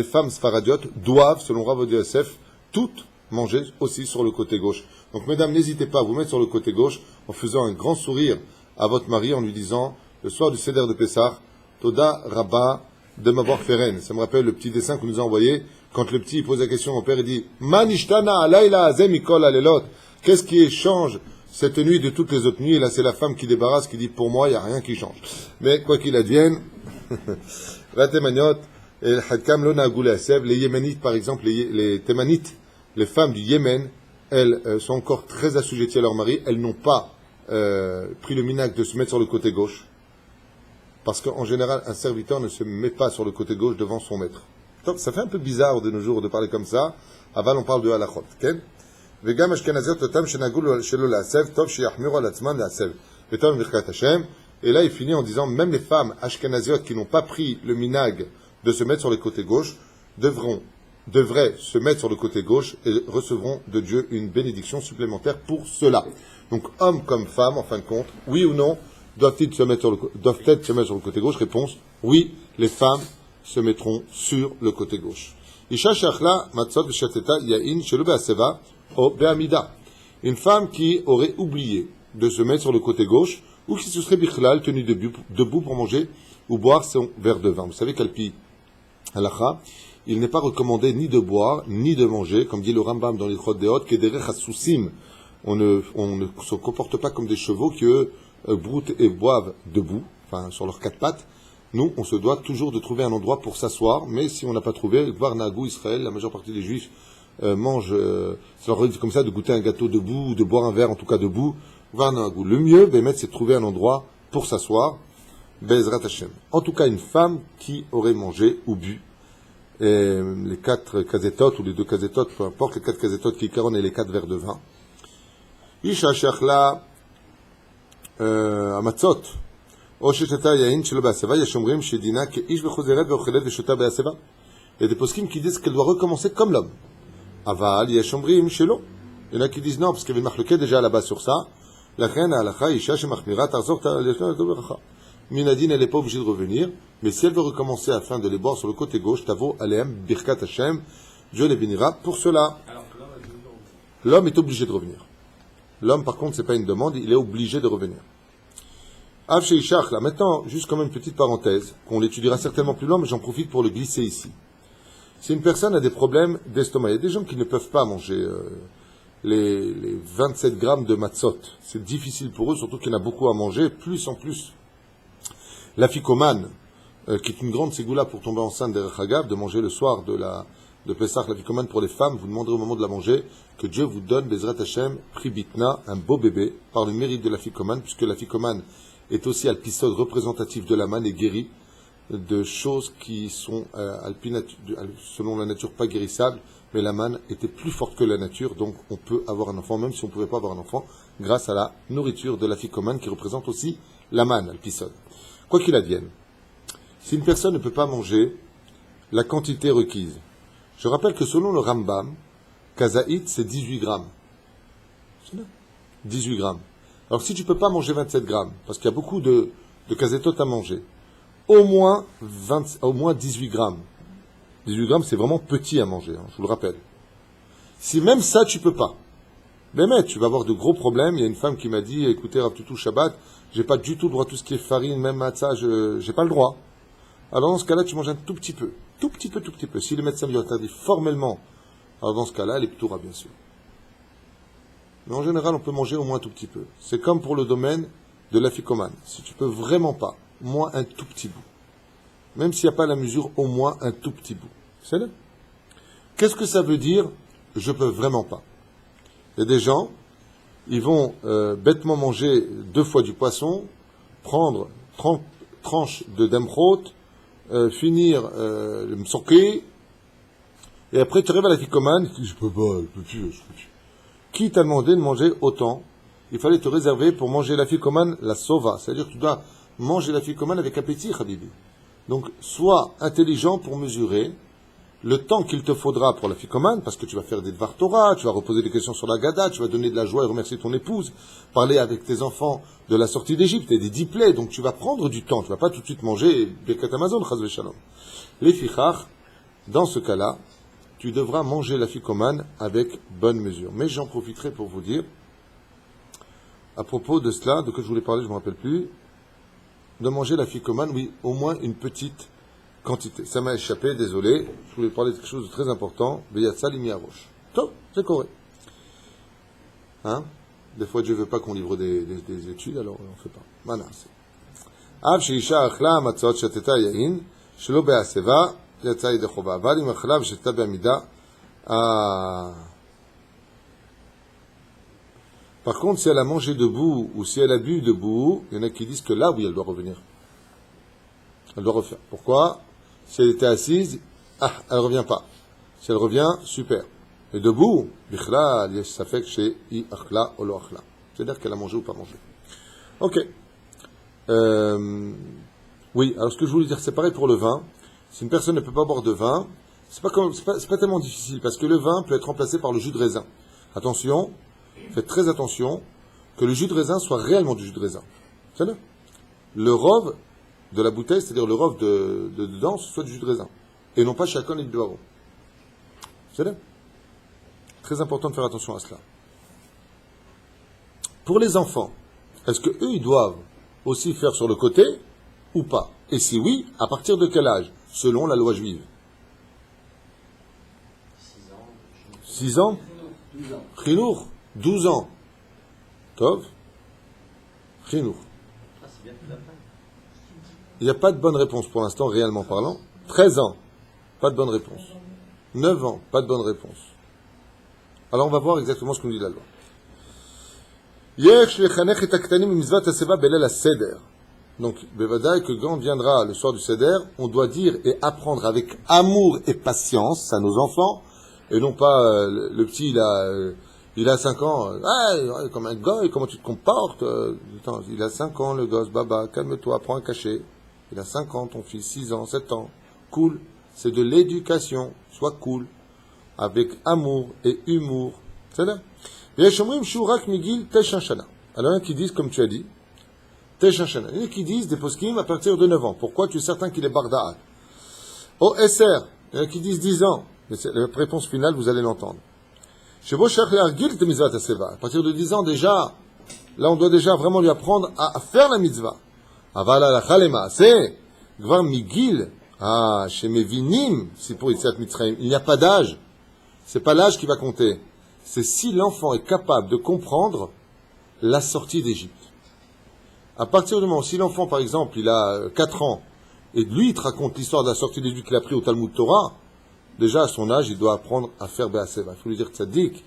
femmes sfaradiotes doivent, selon Rav Ovadia Yosef, toutes manger aussi sur le côté gauche. Donc, mesdames, n'hésitez pas à vous mettre sur le côté gauche en faisant un grand sourire à votre mari en lui disant, le soir du Seder de Pessah, Toda Rabba de m'avoir fait reine. Ça me rappelle le petit dessin qu'on nous a envoyé quand le petit il pose la question au père, il dit, Manishtana alayla azem ikol alelot. Qu'est-ce qui change cette nuit de toutes les autres nuits? Et là, c'est la femme qui débarrasse, qui dit, pour moi, il n'y a rien qui change. Mais, quoi qu'il advienne, la Témaniot, et le Hadkam Lona Agoula Sev, les Yéménites, par exemple, les Témanites, les femmes du Yémen, elles sont encore très assujetties à leur mari. Elles n'ont pas pris le minac de se mettre sur le côté gauche. Parce qu'en général, un serviteur ne se met pas sur le côté gauche devant son maître. Donc, ça fait un peu bizarre de nos jours de parler comme ça. Aval, on parle de halachot. Vegam Ashkenaziot Totam Shenagul Shelo La'asev Tov Sheyachmiru Al Atzman La'asev. Vetom Birkat Hashem. Et là, il finit en disant, même les femmes ashkenaziotes qui n'ont pas pris le minag de se mettre sur le côté gauche, devraient se mettre sur le côté gauche et recevront de Dieu une bénédiction supplémentaire pour cela. Donc, hommes comme femmes, en fin de compte, oui ou non, doivent-elles se mettre sur le côté gauche? Réponse, oui, les femmes se mettront sur le côté gauche. Isha shachla matzot v'shateta yain shelo be'aseva o be'amida. Une femme qui aurait oublié de se mettre sur le côté gauche, ou qui se serait bichlal tenu debout pour manger ou boire son verre de vin. Vous savez qu'Alpi Halacha, il n'est pas recommandé ni de boire, ni de manger, comme dit le Rambam dans les Chod Deot, qu'ederech hasusim. On ne se comporte pas comme des chevaux qui, eux, broutent et boivent debout, enfin, sur leurs quatre pattes. Nous, on se doit toujours de trouver un endroit pour s'asseoir, mais si on n'a pas trouvé, voir Nagou, Israël, la majeure partie des Juifs mangent, ça leur dit comme ça, de goûter un gâteau debout, ou de boire un verre, en tout cas debout. Le mieux, c'est de trouver un endroit pour s'asseoir. Bezrat Hashem. En tout cas, une femme qui aurait mangé ou bu les 4 kazetot ou les 2 kazetot, peu importe, les 4 kazetot qui caronnent et les 4 verres de vin. Isha shachla amatzot. O shecheta yain shelo be'aseva, yashomrim shedina ke'ish v'chozeret v'ochelet v'shota be'aseva. Il y a des poskim qui disent qu'elle doit recommencer comme l'homme. Aval yashomrim shelo. Il y en a qui disent non, parce qu'il y avait marqué déjà là-bas sur ça. La reine halacha isha shemachmira tarzor ta'alechna. Minadine, elle n'est pas obligée de revenir, mais si elle veut recommencer afin de les boire sur le côté gauche, tavo aleem birkat Hashem, Dieu les bénira pour cela. L'homme est obligé de revenir. L'homme, par contre, c'est pas une demande, il est obligé de revenir. Av sheishach, là, maintenant, juste comme une petite parenthèse, qu'on l'étudiera certainement plus loin, mais j'en profite pour le glisser ici. Si une personne a des problèmes d'estomac, il y a des gens qui ne peuvent pas manger les 27 grammes de matzot. C'est difficile pour eux, surtout qu'il y en a beaucoup à manger, plus en plus. L'afikoman, qui est une grande ségoula pour tomber enceinte des Rechagav, de manger le soir de Pessah, la ficomane pour les femmes, vous demanderez au moment de la manger que Dieu vous donne, Bezrat Hashem, Pribitna, un beau bébé, par le mérite de la ficomane, puisque la ficomane est aussi alpisode représentatif de la manne et guérit de choses qui sont selon la nature pas guérissables, mais la manne était plus forte que la nature, donc on peut avoir un enfant, même si on ne pouvait pas avoir un enfant, grâce à la nourriture de la ficomane qui représente aussi la manne, alpisode. Quoi qu'il advienne, si une personne ne peut pas manger la quantité requise, je rappelle que selon le Rambam, Kazaït, c'est 18 grammes. 18 grammes. Alors si tu ne peux pas manger 27 grammes, parce qu'il y a beaucoup de kazétot à manger, au moins 18 grammes. 18 grammes, c'est vraiment petit à manger, je vous le rappelle. Si même ça, tu ne peux pas, mais tu vas avoir de gros problèmes. Il y a une femme qui m'a dit, écoutez, Rav Toutou, Shabbat, j'ai pas du tout le droit à tout ce qui est farine, même matzah, j'ai pas le droit. Alors dans ce cas-là, tu manges un tout petit peu. Tout petit peu. Si le médecin lui interdit formellement, alors dans ce cas-là, elle est ptoura, bien sûr. Mais en général, on peut manger au moins un tout petit peu. C'est comme pour le domaine de l'afficomane. Si tu peux vraiment pas, moins un tout petit bout. Même s'il n'y a pas la mesure, au moins un tout petit bout. C'est là. Qu'est-ce que ça veut dire, je peux vraiment pas? Il y a des gens, ils vont bêtement manger 2 fois du poisson, prendre 30 tranches de demrot, finir le msoké, et après tu arrives à la ficomane, tu dis je peux plus. Qui t'a demandé de manger autant? Il fallait te réserver pour manger la ficomane, la sova, c'est-à-dire que tu dois manger la ficomane avec appétit, Habibi. Donc sois intelligent pour mesurer le temps qu'il te faudra pour la ficomane, parce que tu vas faire des Dvar Torah, tu vas reposer des questions sur la Gada, tu vas donner de la joie et remercier ton épouse, parler avec tes enfants de la sortie d'Égypte et des 10 plaies, donc tu vas prendre du temps, tu vas pas tout de suite manger Birkat Amazon, Chaz v'Shalom. Les fichar, dans ce cas-là, tu devras manger la ficomane avec bonne mesure. Mais j'en profiterai pour vous dire, à propos de cela, de quoi je voulais parler, je ne me rappelle plus, de manger la ficomane, oui, au moins une petite quantité. Ça m'a échappé, désolé. Je voulais parler de quelque chose de très important. Veyatsa limi arosh. Top, c'est correct. Hein? Des fois, Dieu veut pas qu'on livre des études, alors on ne fait pas. Manas. Av sheisha achla matzot shateta yain, shelo be'aseva, yatsa yede chova. Aval im achla v'sheteta be'amida. Par contre, si elle a mangé debout, ou si elle a bu debout, il y en a qui disent que là, oui, elle doit revenir. Elle doit refaire. Pourquoi? Si elle était assise, elle ne revient pas. Si elle revient, super. Et debout, bichlal, yesh safek chez i achla ou lo achla. C'est-à-dire qu'elle a mangé ou pas mangé. Ok. Oui, alors ce que je voulais dire, c'est pareil pour le vin. Si une personne ne peut pas boire de vin, c'est pas tellement difficile, parce que le vin peut être remplacé par le jus de raisin. Attention, faites très attention que le jus de raisin soit réellement du jus de raisin. C'est-à-dire, le rove de la bouteille, c'est-à-dire le rove de dedans, ce soit du jus de raisin. Et non pas chacun les deux. C'est là. Très important de faire attention à cela. Pour les enfants, est-ce que eux, ils doivent aussi faire sur le côté ou pas? Et si oui, à partir de quel âge? Selon la loi juive. 6 ans 12 ans. Chinour 12 ans. Tov Chinour. Ah, c'est bien plus après. Il n'y a pas de bonne réponse pour l'instant, réellement parlant. 13 ans, pas de bonne réponse. 9 ans, pas de bonne réponse. Alors on va voir exactement ce que nous dit la loi. Donc, bevadaï, que quand viendra le soir du Seder, on doit dire et apprendre avec amour et patience à nos enfants, et non pas le petit, il a 5 ans, comme un goy, comment tu te comportes? Attends, il a 5 ans, le gosse, baba, calme-toi, prends un cachet. Il a 5 ans, ton fils, 6 ans, 7 ans. Cool. C'est de l'éducation. Sois cool. Avec amour et humour. C'est là. Il y a qui disent, comme tu as dit, il y a qui disent des poskim à partir de 9 ans. Pourquoi? Tu es certain qu'il est barda'at. Au SR, il y a qui disent 10 ans. Mais la réponse finale, vous allez l'entendre. À partir de 10 ans, déjà, là, on doit déjà vraiment lui apprendre à faire la mitzvah. C'est pour Yetziat Mitzrayim. Il n'y a pas d'âge. C'est pas l'âge qui va compter. C'est si l'enfant est capable de comprendre la sortie d'Égypte. À partir du moment où, si l'enfant, par exemple, il a 4 ans, et lui, il te raconte l'histoire de la sortie d'Égypte qu'il a pris au Talmud Torah, déjà à son âge, il doit apprendre à faire Be'aseva. Il faut lui dire tzaddik,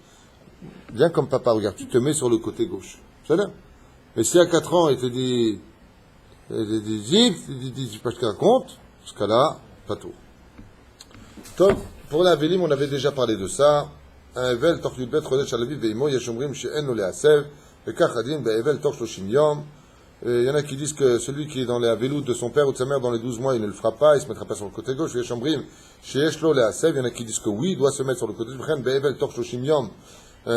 viens comme papa, regarde, tu te mets sur le côté gauche. C'est là. Mais si à 4 ans, il te dit Égypte, il dit, je sais pas ce qu'il raconte, dans ce cas-là, pas tout. Top. Pour la Vélim, on avait déjà parlé de ça. Un Evel, Torch Yudbet, Chodesh Alaviv, Veimo, Yeshomrim, She'en Ole Asev, Vekach Hadin, Be'evel, Torch Loshim Yom. Il y en a qui disent que celui qui est dans les Avelout de son père ou de sa mère dans les 12 mois, il ne le fera pas, il se mettra pas sur le côté gauche. Yeshomrim, She'esh Lo Le Asev. Il y en a qui disent que oui, il doit se mettre sur le côté gauche. Be'evel, Torch Loshim Yom. S'il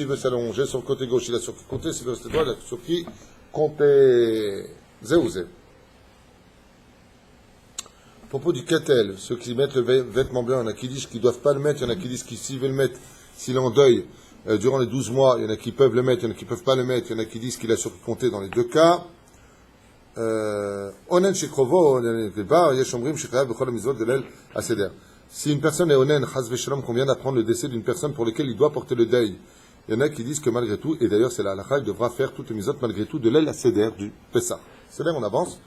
veut s'allonger sur le côté gauche, il a sur qui compter, s'il veut rester droit, il a sur qui compter. Zéouzé. À propos du ketel, ceux qui mettent le vêtement blanc, il y en a qui disent qu'ils ne doivent pas le mettre, il y en a qui disent qu'ils s'ils veulent le mettre, s'il est en deuil, durant les 12 mois, il y en a qui peuvent le mettre, il y en a qui ne peuvent pas le mettre, il y en a qui disent qu'il a sur qui compter dans les deux cas. Onen shekrovo, onen kebar, yeshomrim shekhaya bechol mizvot de l'el aseder. Si une personne est onen, chas veshalom, qu'on vient d'apprendre le décès d'une personne pour laquelle il doit porter le deuil, il y en a qui disent que malgré tout, et d'ailleurs c'est la halakha, il devra faire toutes les mitzvot malgré tout de l'el aseder du Pessah. C'est là on avance.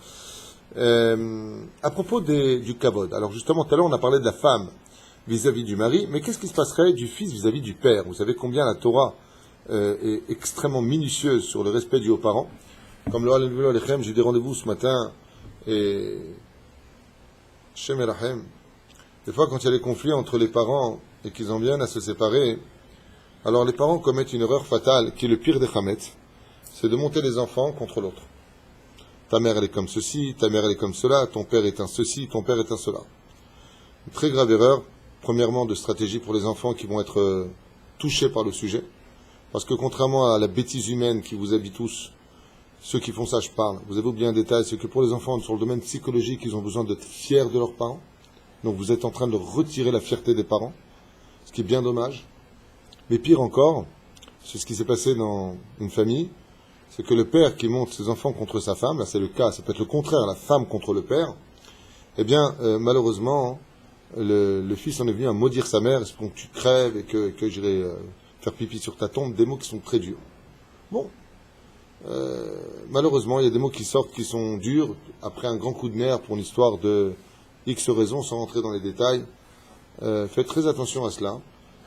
À propos du kavod, alors justement tout à l'heure on a parlé de la femme vis-à-vis du mari, mais qu'est-ce qui se passerait du fils vis-à-vis du père? Vous savez combien la Torah est extrêmement minutieuse sur le respect dû aux parents. Comme le Hallel Lechem, j'ai eu des rendez-vous ce matin, et Shem Erachem, des fois quand il y a des conflits entre les parents et qu'ils en viennent à se séparer, alors les parents commettent une erreur fatale qui est le pire des chametz, c'est de monter les enfants contre l'autre. Ta mère elle est comme ceci, ta mère elle est comme cela, ton père est un ceci, ton père est un cela. Une très grave erreur, premièrement de stratégie pour les enfants qui vont être touchés par le sujet, parce que contrairement à la bêtise humaine qui vous habite tous, ceux qui font ça, je parle, vous avez oublié un détail, c'est que pour les enfants, sur le domaine psychologique, ils ont besoin d'être fiers de leurs parents, donc vous êtes en train de retirer la fierté des parents, ce qui est bien dommage. Mais pire encore, c'est ce qui s'est passé dans une famille, c'est que le père qui monte ses enfants contre sa femme, là c'est le cas, ça peut être le contraire, la femme contre le père, eh bien, malheureusement, le fils en est venu à maudire sa mère, est-ce que tu crèves et que j'irai faire pipi sur ta tombe, des mots qui sont très durs. Bon, malheureusement, il y a des mots qui sortent qui sont durs, après un grand coup de nerf pour une histoire de X raisons, sans rentrer dans les détails. Faites très attention à cela,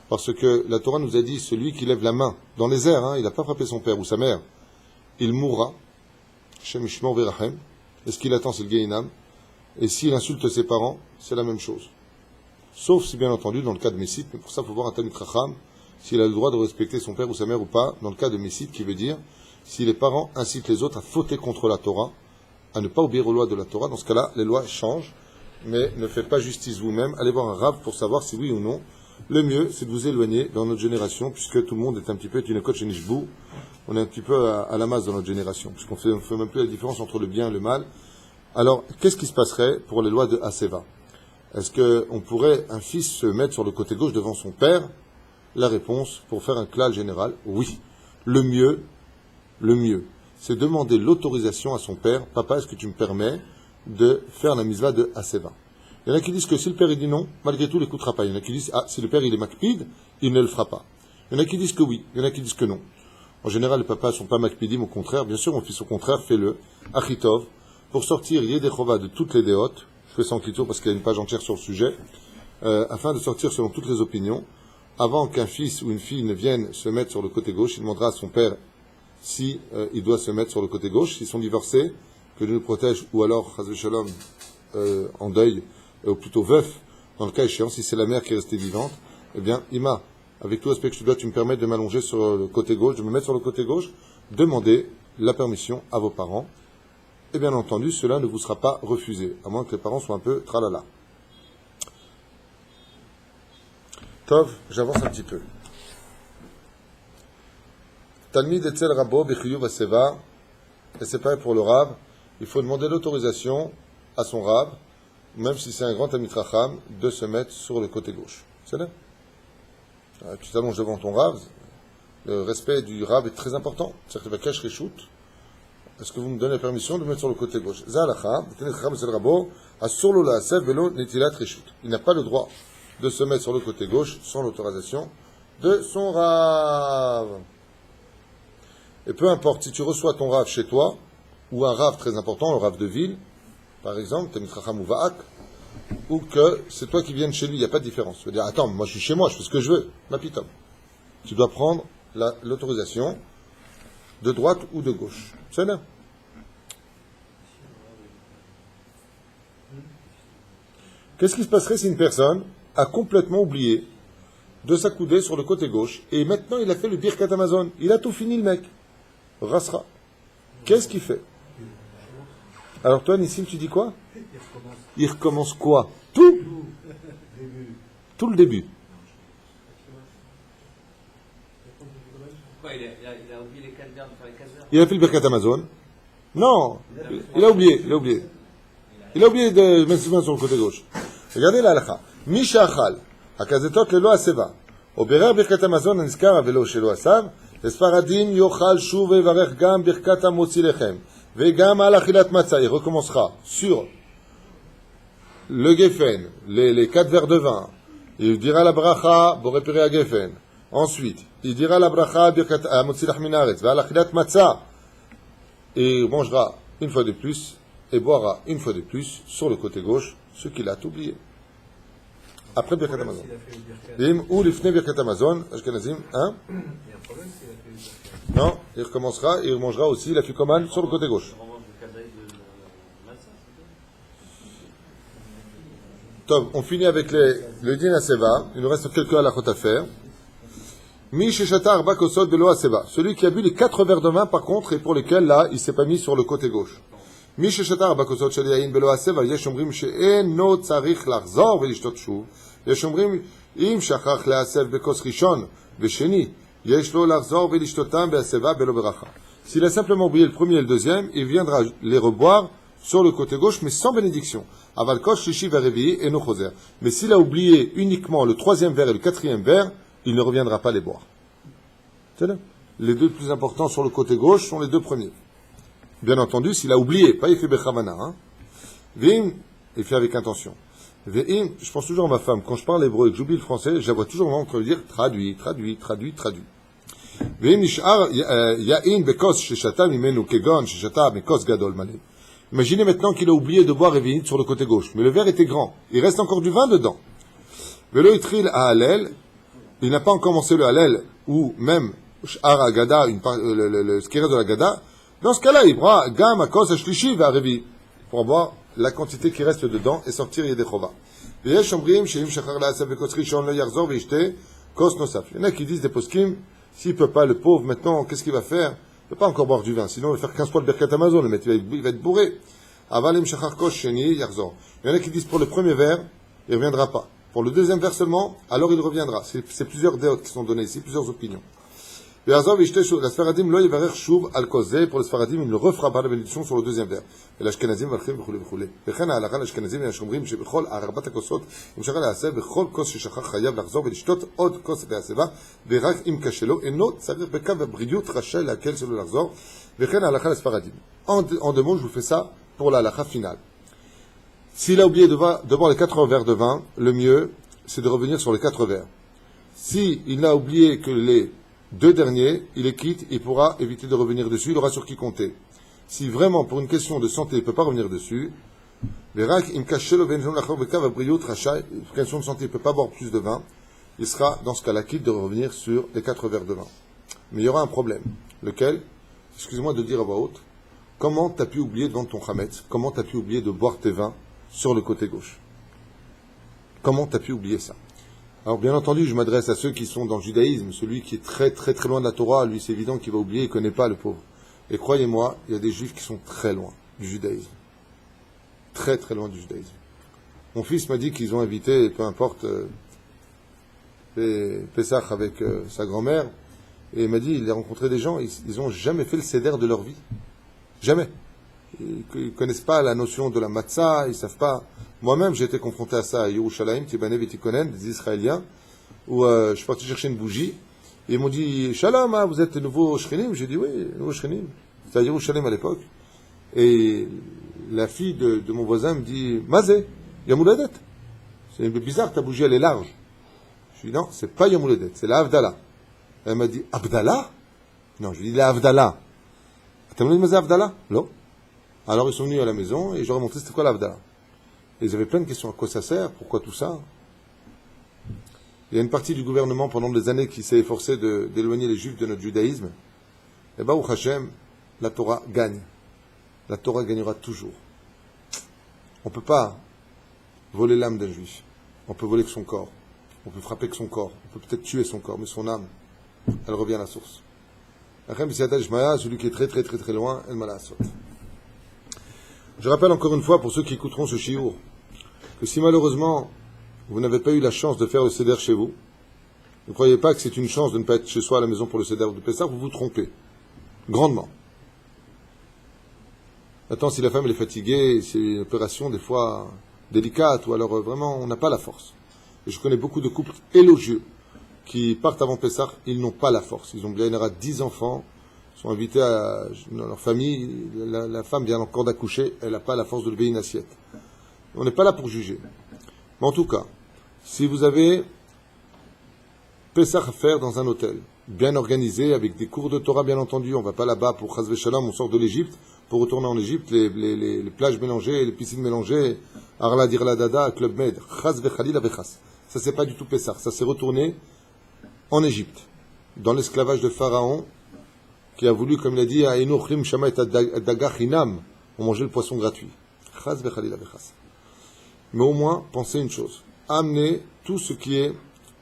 parce que la Torah nous a dit, celui qui lève la main dans les airs, il n'a pas frappé son père ou sa mère, il mourra, Shem Ishmor Verachem, et ce qu'il attend c'est le Gehinam, et s'il insulte ses parents, c'est la même chose. Sauf si bien entendu, dans le cas de Messite, mais pour ça il faut voir un Talmid Chacham, s'il a le droit de respecter son père ou sa mère ou pas, dans le cas de Messite, qui veut dire, si les parents incitent les autres à fauter contre la Torah, à ne pas obéir aux lois de la Torah, dans ce cas-là, les lois changent, mais ne faites pas justice vous-même, allez voir un rave pour savoir si oui ou non. Le mieux, c'est de vous éloigner dans notre génération, puisque tout le monde est un petit peu une coach nishbou, on est un petit peu à la masse dans notre génération, puisqu'on ne fait même plus la différence entre le bien et le mal. Alors, qu'est-ce qui se passerait pour les lois de Haseva? Est-ce qu'on pourrait, un fils, se mettre sur le côté gauche devant son père? La réponse, pour faire un klal général, oui. Le mieux, c'est demander l'autorisation à son père. Papa, est-ce que tu me permets de faire la mitzvah de Haseva? Il y en a qui disent que si le père il dit non, malgré tout, il n'écoutera pas. Il y en a qui disent, si le père il est makpid, il ne le fera pas. Il y en a qui disent que oui, il y en a qui disent que non. En général, les papas ne sont pas makpidim, au contraire. Bien sûr, mon fils, au contraire, fais-le. Achitov, pour sortir Yedechova de toutes les déotes, je fais ça en clito parce qu'il y a une page entière sur le sujet, afin de sortir selon toutes les opinions, avant qu'un fils ou une fille ne vienne se mettre sur le côté gauche, il demandera à son père si il doit se mettre sur le côté gauche. S'ils sont divorcés, que Dieu nous protège, ou alors, Chaz v'Shalom, en deuil, ou plutôt veuf, dans le cas échéant, si c'est la mère qui est restée vivante, eh bien, Ima, avec tout respect que je dois, tu me permets de m'allonger sur le côté gauche, de me mettre sur le côté gauche, demandez la permission à vos parents. Et bien entendu, cela ne vous sera pas refusé, à moins que les parents soient un peu tralala. Tov, j'avance un petit peu. Talmid etzel rabo bechiyuv aseva, et c'est pareil pour le rab, il faut demander l'autorisation à son rab, même si c'est un grand Talmid Chacham, de se mettre sur le côté gauche. C'est là. Tu t'allonges devant ton rab, le respect du rab est très important. C'est-à-dire que vakesh reshut, est-ce que vous me donnez la permission de me mettre sur le côté gauche? Il n'a pas le droit de se mettre sur le côté gauche sans l'autorisation de son rab. Et peu importe, si tu reçois ton rab chez toi, ou un rave très important, le rave de ville, par exemple, Tamid Chacham ou Va'ak, ou que c'est toi qui viens de chez lui, il n'y a pas de différence. Tu veux dire, attends, moi je suis chez moi, je fais ce que je veux, ma pitom. Tu dois prendre l'autorisation de droite ou de gauche. C'est là. Qu'est-ce qui se passerait si une personne a complètement oublié de s'accouder sur le côté gauche et maintenant il a fait le Birkat Amazon, il a tout fini le mec, Rasra. Qu'est-ce qu'il fait? Alors toi Nissim, tu dis quoi? Il recommence quoi? Tout le début. Quoi, il a oublié les 4 heures de faire les 4 heures? Il a fait le Birkat Amazon? Non, il a oublié. Il a oublié de mettre souvent sur le côté gauche. Regardez la halakha. Misha achal, hakazetot lelo aseva. Au berer birkat Amazon nizkar avelo shelo asav, Sfaradim yochal shuv evarech gam birkat hamotzi lechem, vegam al achilat matzah. Il recommencera sur le geffen, les 4 verres de vin. Il dira la bracha, borepere à geffen. Ensuite, il dira la bracha, birkat hamotzi lechem minaretz, ve'al achilat matzah. Et il mangera une fois de plus et boira une fois de plus sur le côté gauche ce qu'il a oublié. Après Birkat Amazon. Ou l'ifne Birkat Amazon, Ashkenazim, hein? Non, il recommencera et il mangera aussi la ficomane sur le côté gauche. Top, on finit avec le din Aseva. Il nous reste quelques halachot à faire. Mi sheshata arba kosot belo aseva. Celui qui a bu les 4 verres de vin, par contre, et pour lesquels, là, il s'est pas mis sur le côté gauche. Mi sheshata arba kosot shel yain belo aseva. Yesh omrim she'eno tzarich lachzor velishtot shuv. Yesh omrim im shachach leasev bekos rishon vesheni. Yesh lo lachzor velishtotam beaseva belo beracha. S'il a simplement oublié le premier et le deuxième, il viendra les reboire sur le côté gauche, mais sans bénédiction. Aval kosh shishi verevi eno choser. Mais s'il a oublié uniquement le 3e verre et le 4e verre, il ne reviendra pas les boire. C'est là. Les 2 plus importants sur le côté gauche sont les 2 premiers. Bien entendu, s'il a oublié, pas il fait bechavana, hein. Vim, il fait avec intention. Vim, je pense toujours à ma femme, quand je parle hébreu et que j'oublie le français, je la vois toujours en train de dire traduit. Vim nishar ya'in bekos sheshata mimenu kegon sheshata bekos gadol malé. Imaginez maintenant qu'il a oublié de boire Révinite sur le côté gauche, mais le verre était grand. Il reste encore du vin dedans. Velo itril à Hallel, il n'a pas encore commencé le Hallel, ou même Sh'ar Agada, ce qui reste de la Gada. Dans ce cas-là, il prend Gam, Akos, Ashlishi, va Révi, pour voir la quantité qui reste dedans et sortir Yedechova. V'yesh omrim, she'im shachar la'asef v'kos rishon le yarzor v'yishte kos nosaf. Il y en a qui disent des poskim, s'il peut pas, le pauvre, maintenant, qu'est-ce qu'il va faire? Il peut pas encore boire du vin, sinon il va faire 15 fois le Birkat Amazon, le mec, il va être bourré. Avalim shachar kos sheni yarzor. Il y en a qui disent pour le premier verre, il reviendra pas. Pour le deuxième vers seulement, alors il reviendra. C'est plusieurs déotes qui sont données ici, plusieurs opinions. La Sfaradim lo yevarech shuv al kozeh, pour les Sfaradim, il ne refera pas la bénédiction sur le deuxième vers. Et l'Ashkenazim valchim v'chule v'chule. Vechen ha'alacha l'Ashkenazim yashomrim shebechol arbat hakosot im shachar la'aseh bechol kos sheshachar chayav lachzor v'lishtot od kos ve'aseva v'rak im kashelo eno tzarich bekav v'briyut rachel lakel shelo lachzor. Vechen ha'alacha l'Sfaradim. En 2 mots, je vous fais ça pour la halacha finale. S'il a oublié de boire les 4 verres de vin, le mieux, c'est de revenir sur les 4 verres. S'il n'a oublié que les 2 derniers, il les quitte, il pourra éviter de revenir dessus, il aura sur qui compter. Si vraiment, pour une question de santé, il ne peut pas revenir dessus, une question de santé, il ne peut pas boire plus de vin, il sera, dans ce cas-là, quitte de revenir sur les 4 verres de vin. Mais il y aura un problème. Lequel? Excuse-moi de dire à voix haute. Comment tu as pu oublier devant ton chametz, comment tu as pu oublier de boire tes vins sur le côté gauche? Comment tu as pu oublier ça? Alors bien entendu, je m'adresse à ceux qui sont dans le judaïsme. Celui qui est très très très loin de la Torah, lui c'est évident qu'il va oublier, il ne connaît pas le pauvre. Et croyez-moi, il y a des juifs qui sont très loin du judaïsme. Très très loin du judaïsme. Mon fils m'a dit qu'ils ont invité, peu importe, Pessah avec sa grand-mère, et il m'a dit, il a rencontré des gens, ils n'ont jamais fait le seder de leur vie. Jamais. Ils ne connaissent pas la notion de la matzah, ils ne savent pas. Moi-même, j'ai été confronté à ça à Yerushalayim, Tibanev et Tikonen, des Israéliens, où je suis parti chercher une bougie, et ils m'ont dit, Shalom, hein, vous êtes nouveau Shrenim? J'ai dit, oui, nouveau Shrenim. C'était à Yerushalayim à l'époque. Et la fille de mon voisin me dit, Mazé, Yamouledet. C'est bizarre, ta bougie, elle est large. Je lui dis, non, c'est pas Yamouledet, c'est la Havdalah. Elle m'a dit, Havdalah? Non, je lui dis, la Havdalah. אתה מבין מה זה הבדלה? לא. Alors ils sont venus à la maison et je leur ai montré c'était quoi l'Avdala. Et ils avaient plein de questions. À quoi ça sert? Pourquoi tout ça? Il y a une partie du gouvernement pendant des années qui s'est efforcé d'éloigner les Juifs de notre judaïsme. Et Baruch Hashem, la Torah gagne. La Torah gagnera toujours. On ne peut pas voler l'âme d'un Juif. On peut voler que son corps. On peut frapper que son corps. On peut peut-être tuer son corps, mais son âme, elle revient à la source. Celui qui est très très très très loin, elle m'a la saute. Je rappelle encore une fois, pour ceux qui écouteront ce shiur, que si malheureusement vous n'avez pas eu la chance de faire le seder chez vous, ne croyez pas que c'est une chance de ne pas être chez soi à la maison pour le seder de Pessah, vous vous trompez. Grandement. Maintenant, si la femme elle est fatiguée, c'est une opération des fois délicate, ou alors vraiment on n'a pas la force. Et je connais beaucoup de couples élogieux qui partent avant Pessah, ils n'ont pas la force. Ils ont bien 10 enfants, sont invités dans leur famille, la femme vient encore d'accoucher, elle n'a pas la force de lever une assiette. On n'est pas là pour juger. Mais en tout cas, si vous avez Pessah à faire dans un hôtel, bien organisé, avec des cours de Torah bien entendu, on ne va pas là-bas pour Chaz Veshalom, on sort de l'Égypte, pour retourner en Égypte, les plages mélangées, les piscines mélangées, Arla Dirla Dada, Club Med, Chaz Vechalila Vechas. Ça c'est pas du tout Pessah, ça s'est retourné en Égypte, dans l'esclavage de Pharaon, qui a voulu, comme il a dit, Aïnouchrim Shama et Dagachinam, on mangeait le poisson gratuit. Chaz Vechalila Vechas. Mais au moins, pensez une chose. Amenez tout ce qui est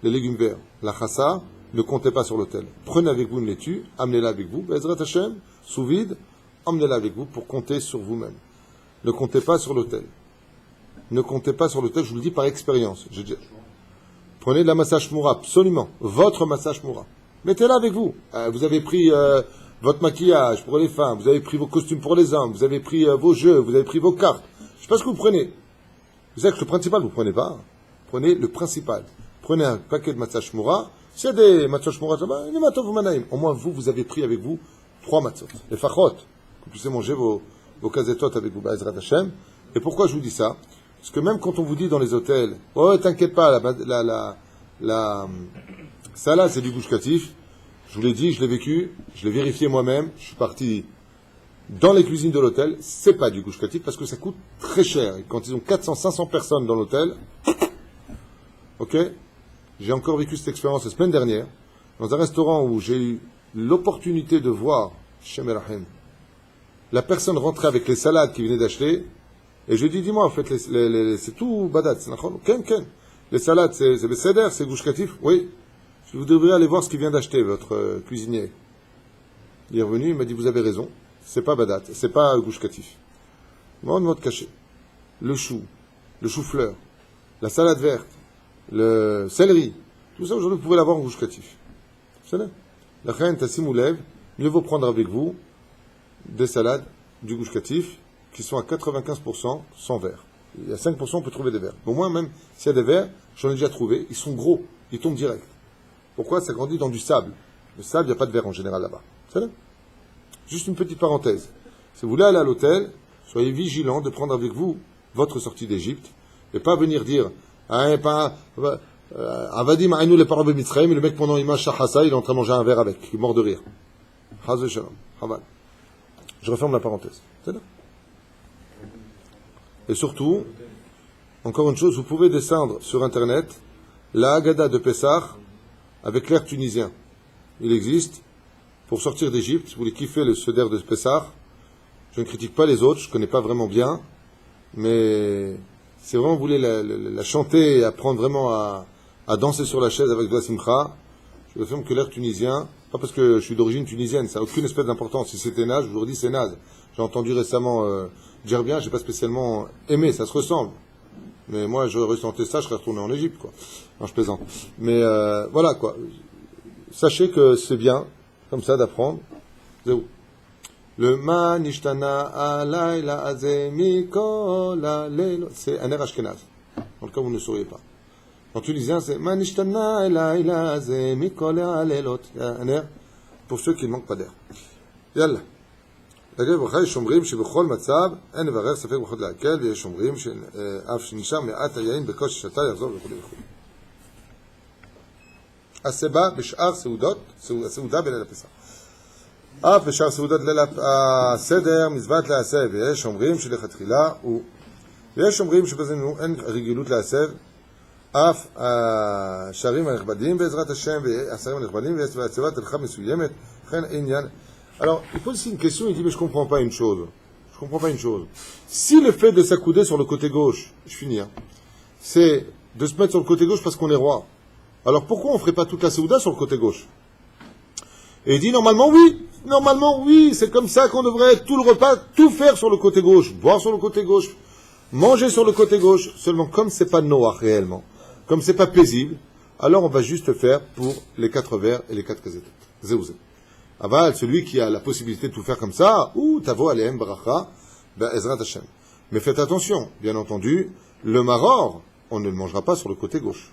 les légumes verts. La chassa, ne comptez pas sur l'autel. Prenez avec vous une laitue, amenez-la avec vous. Bezrat Hashem, sous vide, emmenez-la avec vous pour compter sur vous-même. Ne comptez pas sur l'autel. Ne comptez pas sur l'autel, je vous le dis par expérience. Prenez de la massage moura, absolument. Votre massage moura. Mettez-la avec vous. Vous avez pris votre maquillage pour les femmes, vous avez pris vos costumes pour les hommes, vous avez pris vos jeux, vous avez pris vos cartes. Je ne sais pas ce que vous prenez. Vous savez que le principal, vous ne prenez pas. Prenez le principal. Prenez un paquet de matzah shmura. S'il y a des matzah shmura, au moins vous avez pris avec vous 3 matzot. Les fachot, que vous puissiez manger vos kazetot avec vous, Ba'ezrat Hashem. Et pourquoi je vous dis ça? Parce que même quand on vous dit dans les hôtels, oh, t'inquiète pas, la salade, c'est du gouche katif. Je vous l'ai dit, je l'ai vécu, je l'ai vérifié moi-même. Je suis parti dans les cuisines de l'hôtel, c'est pas du gouche katif parce que ça coûte très cher. Et quand ils ont 400-500 personnes dans l'hôtel, ok, j'ai encore vécu cette expérience la semaine dernière, dans un restaurant où j'ai eu l'opportunité de voir, Shem Erachem, la personne rentrait avec les salades qu'il venait d'acheter, et je lui ai dit, dis-moi, en fait, c'est tout badat, c'est ken. Les salades, c'est besséder, c'est gouche katif, oui. Vous devriez aller voir ce qu'il vient d'acheter, votre cuisinier. Il est revenu, il m'a dit, vous avez raison. C'est pas badat, c'est pas gouche katif. Mode caché. Le chou-fleur, la salade verte, le céleri, tout ça aujourd'hui vous pouvez l'avoir en gouche katif. C'est là. La reine Tassimou lève, mieux vaut prendre avec vous des salades du gouche katif qui sont à 95% sans verre. Il y a 5% on peut trouver des verres. Au moins même s'il y a des verres, j'en ai déjà trouvé, ils sont gros, ils tombent direct. Pourquoi? Ça grandit dans du sable. Le sable, il n'y a pas de verre en général là-bas. C'est là. Juste une petite parenthèse. Si vous voulez aller à l'hôtel, soyez vigilant de prendre avec vous votre sortie d'Égypte et pas venir dire Avadim Aïnou les paroles de Mitzrayim et le mec pendant il mange shahasa, il est en train de manger un verre avec, il est mort de rire. Chaz Shalom. Je referme la parenthèse. C'est là. Et surtout, encore une chose, vous pouvez descendre sur internet la Haggadah de Pessah avec l'air tunisien. Il existe. Pour sortir d'Égypte, si vous voulez kiffer le seder de Pessah, je ne critique pas les autres, je ne connais pas vraiment bien, mais si vraiment vous voulez la chanter et apprendre vraiment à danser sur la chaise avec de la simcha, je vous affirme que l'air tunisien, pas parce que je suis d'origine tunisienne, ça n'a aucune espèce d'importance. Si c'était naze, je vous le dis, c'est naze. J'ai entendu récemment dire bien, j'ai pas spécialement aimé, ça se ressemble. Mais moi, j'aurais ressenti ça, je serais retourné en Égypte, quoi. Non, je plaisante. Mais voilà, quoi. Sachez que c'est bien, comme ça, d'apprendre. C'est où? Le manishtana alayla azeh mikola lelo. C'est un air ashkenaz. Dans le cas où vous ne sauriez pas. En tunisien, c'est manishtana alayla azeh mikola lelot. Un air pour ceux qui ne manquent pas d'air. Yalla. לגבי ברכה יש אומרים שבכל מצב אין לברר ספק ברכות להקל ויש אומרים שאף שנשאר מעט היין בקושי שתה יחזור וכו' וכו'. הסיבה בשאר הסעודה בליל הפסח. אף אפשר סעודת ליל הסדר, מצוות להסב, ויש אומרים שלכתחילה ויש אומרים שבזמנו אין רגילות להסב, אף השערים הנכבדים בעזרת השם, והשערים הנכבדים והצבת הלכה מסוימת, לכן עניין. Alors, il pose ici une question, il dit, mais je comprends pas une chose. Je comprends pas une chose. Si le fait de s'accouder sur le côté gauche, je finis, hein, c'est de se mettre sur le côté gauche parce qu'on est roi, alors pourquoi on ferait pas toute la Séouda sur le côté gauche? Et il dit, normalement oui, c'est comme ça qu'on devrait tout le repas, tout faire sur le côté gauche, boire sur le côté gauche, manger sur le côté gauche, seulement comme c'est pas noir réellement, comme c'est pas paisible, alors on va juste faire pour les 4 verres et les 4 kazetot. Zéouzé. Aval, celui qui a la possibilité de tout faire comme ça, ou tavo alehem bracha, ben Ezrat Hashem. Mais faites attention, bien entendu, le maror, on ne le mangera pas sur le côté gauche.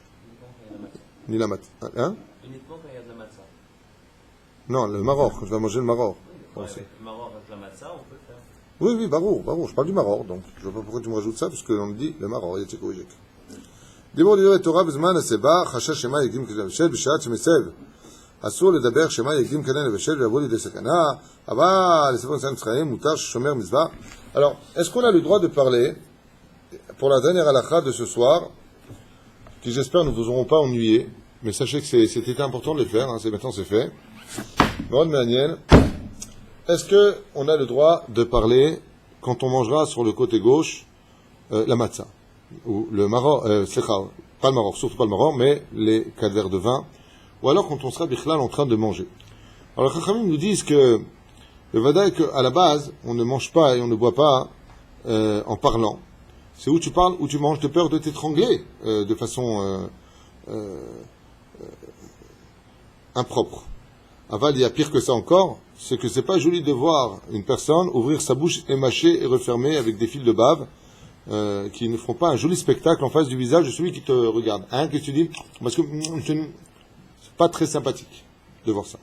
Ni la mat. Hein? Uniquement quand il y a de la matzah. Non, le maror, quand je vais manger le maror. Ouais, avec le maror avec la matzah, on peut le faire. Oui, barour, je parle du maror, donc je ne vois pas pourquoi tu me rajoutes ça, parce qu'on me dit le maror, yatchek ou yek. Dibor divrei Torah b'zman haseba, chashash shema yekdim k'nei לבשל, בשעת שמסב. אסור לדבר שמא יקדים כנראה לבשל ויבוא לידי סכנה, אבל לספר ישראל מצרים מותר שומר מצווה. Alors, est-ce qu'on a le droit de parler pour la dernière halakha de ce soir, qui j'espère ne vous auront pas ennuyé, mais sachez que c'était important de le faire, hein, maintenant c'est fait. Est-ce qu'on a le droit de parler quand on mangera sur le côté gauche la matzah, ou le maror, pas le maror, surtout pas le maror, mais les 4 verres de vin, ou alors quand on sera bichlal en train de manger. Alors les Chachamim nous disent que le vadaï qu'à la base, on ne mange pas et on ne boit pas en parlant. C'est où tu parles, où tu manges de peur de t'étrangler de façon impropre. Aval, il y a pire que ça encore, c'est que c'est pas joli de voir une personne ouvrir sa bouche émâchée et refermée avec des fils de bave qui ne feront pas un joli spectacle en face du visage de celui qui te regarde. Hein, que tu dis, parce que c'est pas très sympathique de voir ça.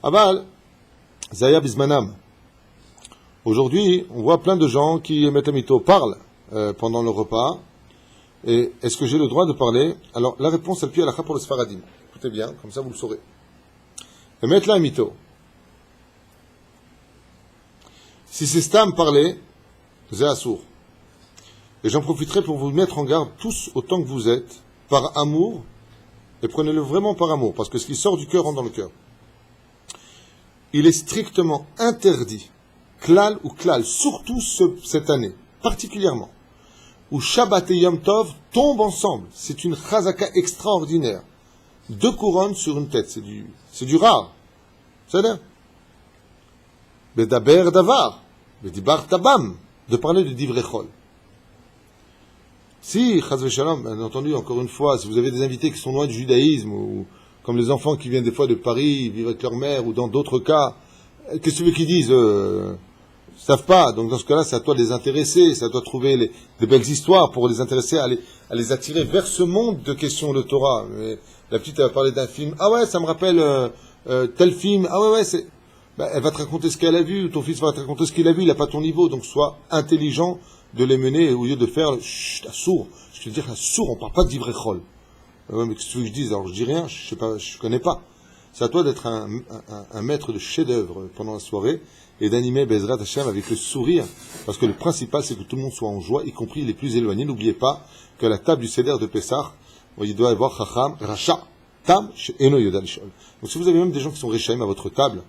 Aval, Zaya Bismanam. Aujourd'hui, on voit plein de gens qui, Metamito, parlent pendant le repas. Et est-ce que j'ai le droit de parler? Alors, la réponse, elle pied à la pour le Sfaradim. Écoutez bien, comme ça vous le saurez. Et mettre là un mytho. Si c'est Stam parler, c'est assour. Et j'en profiterai pour vous mettre en garde tous autant que vous êtes, par amour, et prenez-le vraiment par amour, parce que ce qui sort du cœur rentre dans le cœur. Il est strictement interdit, klal ou klal, surtout cette année, particulièrement, où Shabbat et Yom Tov tombent ensemble. C'est une chazaka extraordinaire. 2 couronnes sur une tête, c'est du rare. C'est là. Bedaber davar, bedibar tabam, de parler de divrechol. Si, chaz v'shalom, bien entendu, encore une fois, si vous avez des invités qui sont loin du judaïsme, ou comme les enfants qui viennent des fois de Paris, vivent avec leur mère, ou dans d'autres cas, qu'est-ce que tu veux qu'ils disent savent pas. Donc dans ce cas-là, c'est à toi de les intéresser, c'est à toi de trouver des belles histoires pour les intéresser, à les attirer vers ce monde de questions de Torah. Mais la petite, elle va parler d'un film. Ah ouais, ça me rappelle tel film. Ah ouais, c'est... Ben, elle va te raconter ce qu'elle a vu, ton fils va te raconter ce qu'il a vu, il n'a pas ton niveau. Donc sois intelligent de les mener au lieu de faire chut, sourd. Je te dis, sourd, on parle pas de divrechol. Mais qu'est-ce que je dis? Alors je dis rien, je sais pas, je connais pas. C'est à toi d'être un maître de chef-d'œuvre pendant la soirée et d'animer Bezrat Hashem avec le sourire, parce que le principal c'est que tout le monde soit en joie, y compris les plus éloignés. N'oubliez pas que la table du Seder de Pessah, il doit y avoir Chacham, Racha, Tam, Eno Yodal Shol. Donc si vous avez même des gens qui sont Rechaim à votre table,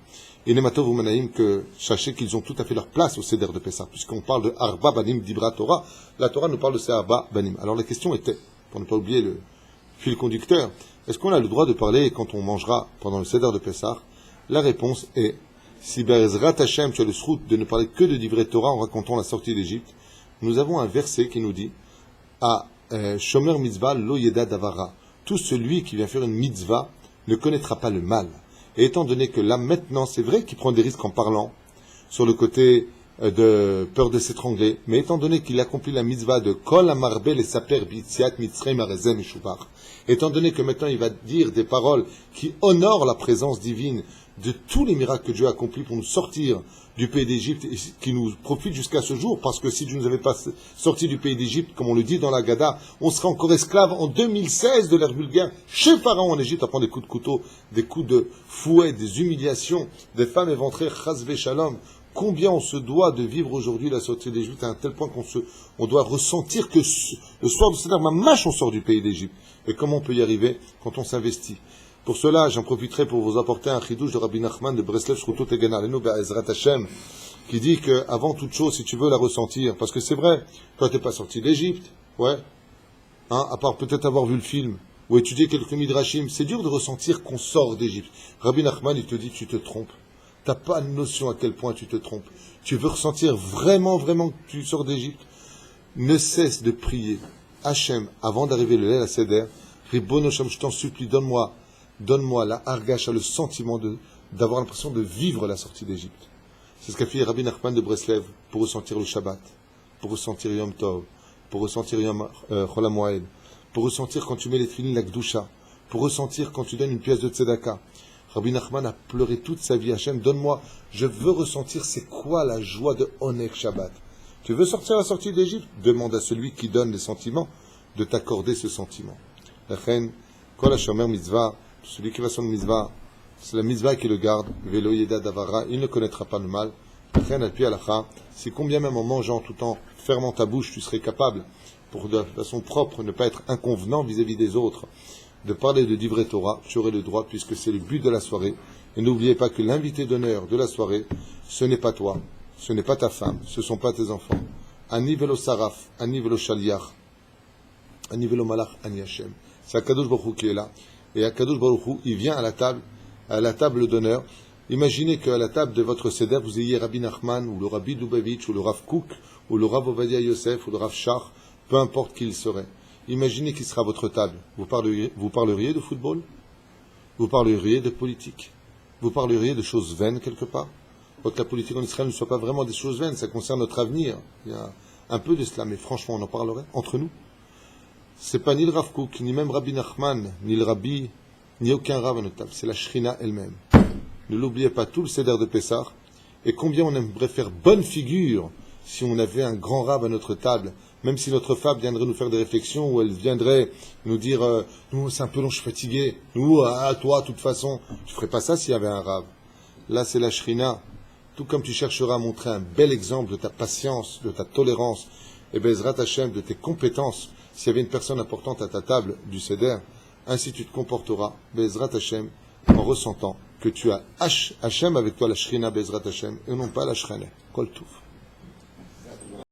et Nematov ou Manaïm, que sachez qu'ils ont tout à fait leur place au Seder de Pessah, puisqu'on parle de Arba Banim d'Ibra Torah, la Torah nous parle de ces Arba Banim. Alors la question était, pour ne pas oublier le fil conducteur, est-ce qu'on a le droit de parler quand on mangera pendant le Seder de Pessah? La réponse est, si Bezrat Hashem, tu as le srout de ne parler que de Divrei Torah en racontant la sortie d'Égypte, nous avons un verset qui nous dit, à Shomer Mitzvah lo yeda davara, tout celui qui vient faire une mitzvah ne connaîtra pas le mal. Et étant donné que là maintenant, c'est vrai qu'il prend des risques en parlant, sur le côté de peur de s'étrangler, mais étant donné qu'il accomplit la mitzvah de Kol Amarbel et Saper Bitziat Mitzrayim Arezem et Shuvar, étant donné que maintenant il va dire des paroles qui honorent la présence divine de tous les miracles que Dieu a accomplis pour nous sortir du pays d'Égypte et qui nous profitent jusqu'à ce jour, parce que si Dieu ne nous avait pas sorti du pays d'Égypte, comme on le dit dans la Gada, on serait encore esclave en 2016 de l'ère vulgaire, chez Pharaon en Égypte, à prendre des coups de couteau, des coups de fouet, des humiliations, des femmes éventrées, chasvé shalom. Combien on se doit de vivre aujourd'hui la sortie d'Égypte à un tel point on doit ressentir que le soir de Seder Mamash, on sort du pays d'Égypte. Et comment on peut y arriver quand on s'investit? Pour cela, j'en profiterai pour vous apporter un chidouche de Rabbi Nachman de Breslev Shrutot Egena Alenu Be'ezrat Hashem, qui dit que avant toute chose, si tu veux la ressentir, parce que c'est vrai, toi t'es pas sorti d'Égypte, ouais, hein, à part peut-être avoir vu le film ou étudier quelques midrashim, c'est dur de ressentir qu'on sort d'Égypte. Rabbi Nachman, il te dit, tu te trompes. T'as pas de notion à quel point tu te trompes. Tu veux ressentir vraiment, vraiment que tu sors d'Égypte. Ne cesse de prier Hachem avant d'arriver le Leil HaSeder. Ribono Sham, je t'en supplie, donne-moi la hargasha, le sentiment d'avoir l'impression de vivre la sortie d'Égypte. C'est ce qu'a fait Rabbi Nachman de Breslev pour ressentir le Shabbat, pour ressentir Yom Tov, pour ressentir Yom Chol HaMoed, pour ressentir quand tu mets les tefilin la Gdusha, pour ressentir quand tu donnes une pièce de tzedaka. Rabbi Nachman a pleuré toute sa vie. Hachem, donne-moi, je veux ressentir c'est quoi la joie de Onek Shabbat. Tu veux sortir la sortie d'Égypte? Demande à celui qui donne les sentiments de t'accorder ce sentiment. La reine, Kol HaShomer Mitzvah, celui qui va son mitzvah, c'est la mitzvah qui le garde. Velo Yeda Davara, il ne connaîtra pas le mal. La reine, Alpi Alacha, si combien même en mangeant tout en fermant ta bouche, tu serais capable, pour de façon propre, ne pas être inconvenant vis-à-vis des autres, de parler de Divrei Torah, tu aurais le droit, puisque c'est le but de la soirée. Et n'oubliez pas que l'invité d'honneur de la soirée, ce n'est pas toi, ce n'est pas ta femme, ce ne sont pas tes enfants. Ani velo saraf, ani velo shaliach, ani velo malach, ani Hashem. C'est Akadosh Baruch Hu qui est là. Et Akadosh Baruch Hu, il vient à la table d'honneur. Imaginez qu'à la table de votre seder, vous ayez Rabbi Nachman, ou le Rabbi Dubavitch, ou le Rav Kook, ou le Rav Ovadia Yosef, ou le Rav Shach, peu importe qui il serait. Imaginez qui sera à votre table. Vous parleriez de football? Vous parleriez de politique? Vous parleriez de choses vaines quelque part? Quoique la politique en Israël ne soit pas vraiment des choses vaines, ça concerne notre avenir. Il y a un peu de cela, mais franchement, on en parlerait entre nous. C'est pas ni le Rav Kook, ni même Rabbi Nachman, ni le Rabbi, ni aucun Rav à notre table. C'est la Shrina elle-même. Ne l'oubliez pas, tout le Seder de Pessah, et combien on aimerait faire bonne figure si on avait un grand Rav à notre table. Même si notre femme viendrait nous faire des réflexions, ou elle viendrait nous dire nous, c'est un peu long, je suis fatigué. Nous, toi, de toute façon, tu ferais pas ça s'il y avait un Rav. Là, c'est la Shrina. Tout comme tu chercheras à montrer un bel exemple de ta patience, de ta tolérance, et Bezrat Hashem, de tes compétences, s'il y avait une personne importante à ta table du Seder, ainsi tu te comporteras, Bezrat Hashem, en ressentant que tu as Hashem avec toi, la Shrina Bezrat Hashem, et non pas la Shrina. Kol Touf.